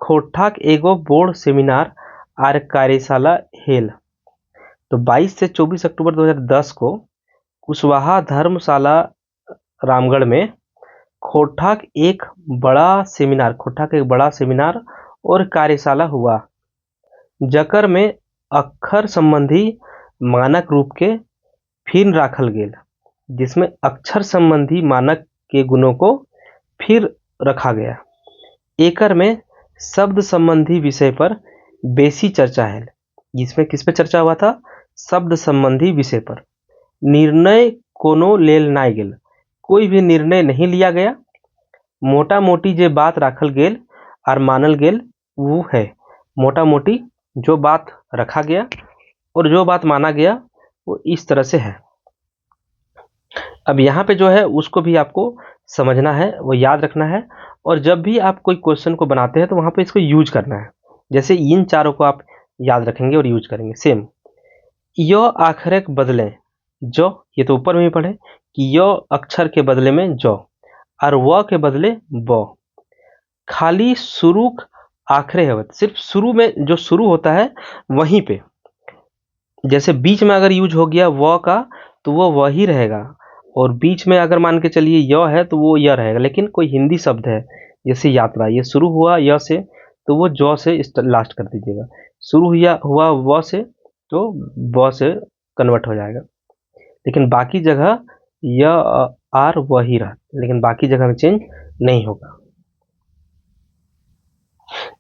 Speaker 1: खोठाक एगो बोर्ड सेमिनार आर कार्यशाला हेल। तो 22 से 24 अक्टूबर 2010 को कुशवाहा धर्मशाला रामगढ़ में खोठाक एक बड़ा सेमिनार और कार्यशाला हुआ, जकर में अक्षर संबंधी मानक रूप के फिर राखल गेल, जिसमें अक्षर संबंधी मानक के गुणों को फिर रखा गया। एकर में शब्द संबंधी विषय पर बेसी चर्चा है, जिसमें किस पे चर्चा हुआ था? शब्द संबंधी विषय पर। निर्णय कोनो लेल नाय गेल, कोई भी निर्णय नहीं लिया गया। मोटा मोटी जे बात राखल गेल और मानल गेल वो है, मोटा मोटी जो बात रखा गया और जो बात माना गया वो इस तरह से है। अब यहाँ पे जो है उसको भी आपको समझना है, वो याद रखना है, और जब भी आप कोई क्वेश्चन को बनाते हैं तो वहाँ पे इसको यूज करना है। जैसे इन चारों को आप याद रखेंगे और यूज करेंगे। सेम य आखिर के बदले जो, ये तो ऊपर में भी पढ़े कि य अक्षर के बदले में जो और व के बदले ब। खाली शुरू आखिरे है, सिर्फ शुरू में जो शुरू होता है वहीं पे, जैसे बीच में अगर यूज हो गया व का तो वो वही रहेगा, और बीच में अगर मान के चलिए य है तो वो य रहेगा। लेकिन कोई हिंदी शब्द है जैसे यात्रा, ये शुरू हुआ य से तो वो ज से लास्ट कर दीजिएगा। शुरू हुआ व से तो ब से कन्वर्ट हो जाएगा। लेकिन बाकी जगह य आर वही रहा, लेकिन बाकी जगह में चेंज नहीं होगा।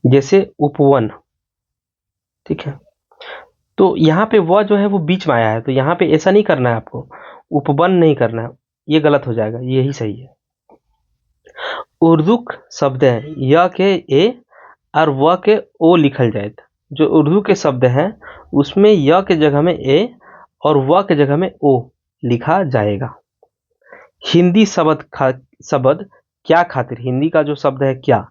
Speaker 1: जैसे उपवन, ठीक है, तो यहाँ पे वह जो है वो बीच में आया है, तो यहाँ पे ऐसा नहीं करना है आपको, उपवन नहीं करना है, ये गलत हो जाएगा, यही सही है। उर्दू शब्द है य के ए और व के ओ लिखल जाए। जो उर्दू के शब्द हैं उसमें य के जगह में ए और व के जगह में ओ लिखा जाएगा। हिंदी शब्द क्या खातिर, हिंदी का जो शब्द है क्या,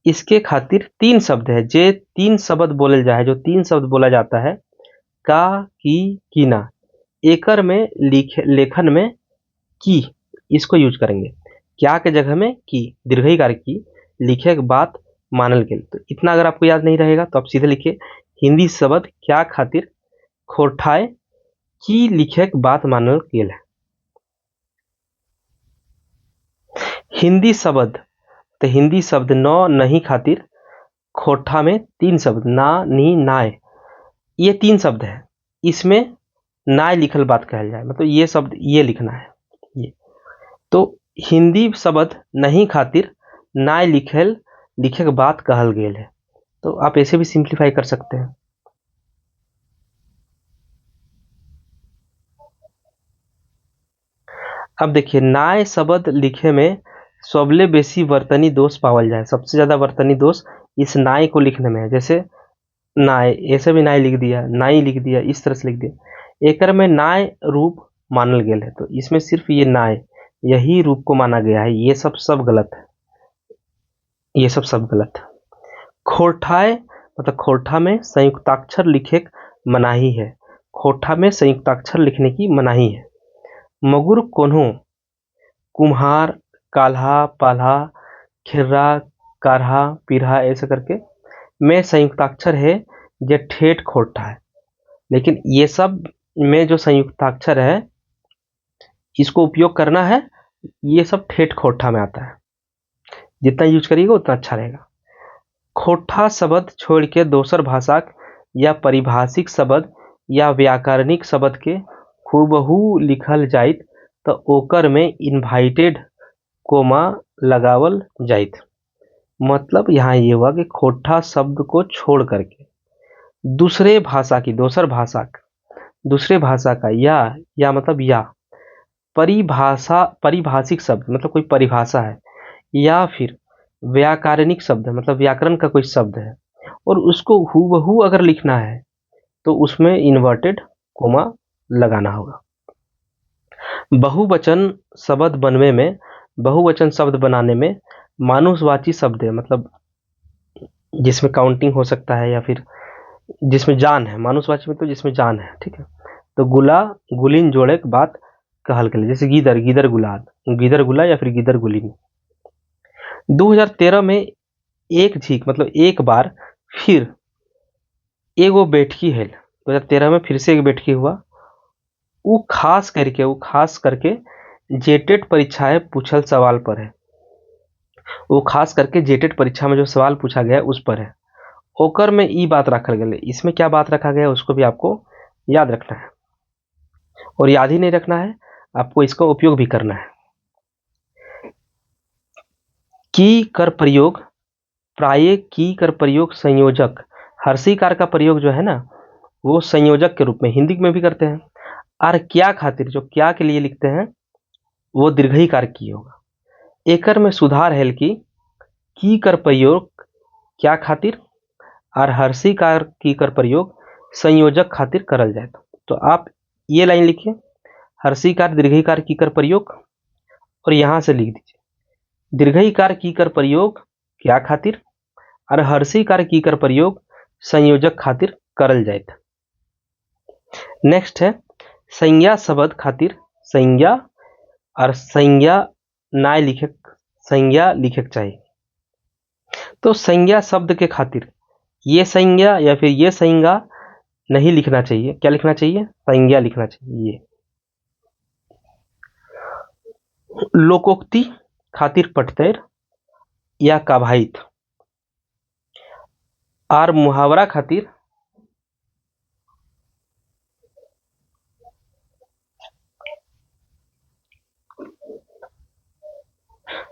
Speaker 1: इसके खातिर 3 शब्द है, जे 3 शब्द बोले जाए, जो 3 शब्द बोला जाता है का, की ना। एकर में लेखन में की, इसको यूज करेंगे। क्या के जगह में की, दीर्घईकार की, लिखे के बात मानल गेल। तो इतना अगर आपको याद नहीं रहेगा तो आप सीधे लिखिए हिंदी शब्द क्या खातिर खोठाए की लिखे के बात मानल गेल है। हिंदी शब्द, तो हिंदी शब्द न नहीं खातिर खोठा में 3 शब्द ना, नी, नाय, ये 3 शब्द है, इसमें नाय लिखल बात कहल जाए, मतलब ये शब्द ये लिखना है ये। तो हिंदी शब्द नहीं खातिर नाय लिखे के बात कहल गेल है। तो आप ऐसे भी सिंप्लीफाई कर सकते हैं। अब देखिए नाय शब्द लिखे में सबले बेसी वर्तनी दोष पावल जाए, सबसे ज्यादा वर्तनी दोष इस नाय को लिखने में है। जैसे नाय, ऐसे भी नाय लिख दिया, नाई लिख दिया, इस तरह से लिख दिया। एकर में नाय रूप मानल गेल है, तो इसमें सिर्फ ये नाय यही रूप को माना गया है। ये सब गलत है, ये सब गलत है। खोठाए मतलब खोठा में संयुक्ताक्षर लिखे मनाही है, खोठा में संयुक्ताक्षर लिखने की मनाही है। मगुर कोन्हो, कुम्हार, काल्हा, पाल्हा, खिर्रा, कारहा, पीढ़ा, ऐसे करके में संयुक्ताक्षर है जो ठेठ खोठा है। लेकिन ये सब में जो संयुक्ताक्षर है इसको उपयोग करना है, ये सब ठेठ खोठा में आता है। जितना यूज करिएगा उतना अच्छा रहेगा। खोठा शब्द छोड़ के दोसर भाषा या परिभाषिक शब्द या व्याकरणिक शब्द के खूबहू लिखल जाइत तो ओकर में इन्वाइटेड कोमा लगावल जाइत। मतलब यहाँ ये हुआ कि खोठा शब्द को छोड़ करके दूसरे भाषा का या मतलब या परिभाषिक शब्द मतलब कोई परिभाषा है, या फिर व्याकरणिक शब्द मतलब व्याकरण का कोई शब्द है और उसको हूबहू अगर लिखना है तो उसमें इन्वर्टेड कोमा लगाना होगा। बहुवचन शब्द बनाने में मानुषवाची शब्द है, मतलब जिसमें काउंटिंग हो सकता है या फिर जिसमें जान है, मानुषवाची में तो जिसमें जान है, ठीक है। तो गुला गुलिन जोड़े के बात कहल गेल, जैसे गीदर गुला या फिर गीदर गुलिन। 2013 में एक झीक मतलब एक बार फिर एगो बैठकी है 2013 में फिर से एक बैठकी हुआ। वो खास करके जेटेट परीक्षाएं पूछल सवाल पर है। वो खास करके जेटेट परीक्षा में जो सवाल पूछा गया है उस पर है। ओकर में ई बात रखल गया, इसमें क्या बात रखा गया है उसको भी आपको याद रखना है, और याद ही नहीं रखना है, आपको इसका उपयोग भी करना है। की कर प्रयोग, प्राय की कर प्रयोग संयोजक, हर्षिकार का प्रयोग जो है ना वो संयोजक के रूप में हिंदी में भी करते हैं। और क्या खातिर, जो क्या के लिए लिखते हैं वो दीर्घईकार की होगा। एकर में सुधार है की कर प्रयोग क्या खातिर और हर्षिकार की कर प्रयोग संयोजक खातिर करल जाए। तो आप ये लाइन लिखिए, हर्षिकार दीर्घईकार की कर प्रयोग, और यहां से लिख दीजिए दीर्घईकार की कर प्रयोग क्या खातिर और हर्षिकार की कर प्रयोग संयोजक खातिर करल जाए। नेक्स्ट है संज्ञा शब्द खातिर संज्ञा और संज्ञा ना लिखे, संज्ञा लिखे चाहिए। तो संज्ञा शब्द के खातिर ये संज्ञा या फिर ये संज्ञा नहीं लिखना चाहिए। क्या लिखना चाहिए? संज्ञा लिखना चाहिए। लोकोक्ति खातिर पटतैर या काभाइत, और मुहावरा खातिर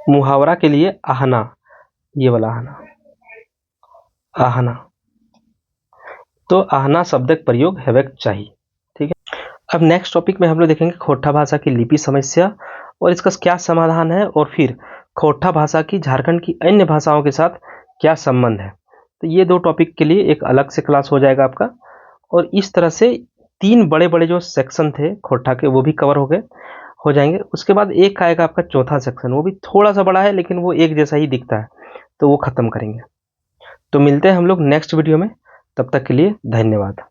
Speaker 1: मुहावरा के लिए आहना, ये वाला आहना, आहना। तो आहना शब्द का प्रयोग हेवेक चाहिए। ठीक है, अब नेक्स्ट टॉपिक में हम लोग देखेंगे खोटा भाषा की लिपि समस्या और इसका क्या समाधान है, और फिर खोटा भाषा की झारखंड की अन्य भाषाओं के साथ क्या संबंध है। तो ये दो टॉपिक के लिए एक अलग से क्लास हो जाएगा आपका, और इस तरह से तीन बड़े बड़े जो सेक्शन थे खोटा के वो भी कवर हो जाएंगे। उसके बाद एक आएगा आपका चौथा सेक्शन, वो भी थोड़ा सा बड़ा है लेकिन वो एक जैसा ही दिखता है, तो वो खत्म करेंगे। तो मिलते हैं हम लोग नेक्स्ट वीडियो में, तब तक के लिए धन्यवाद।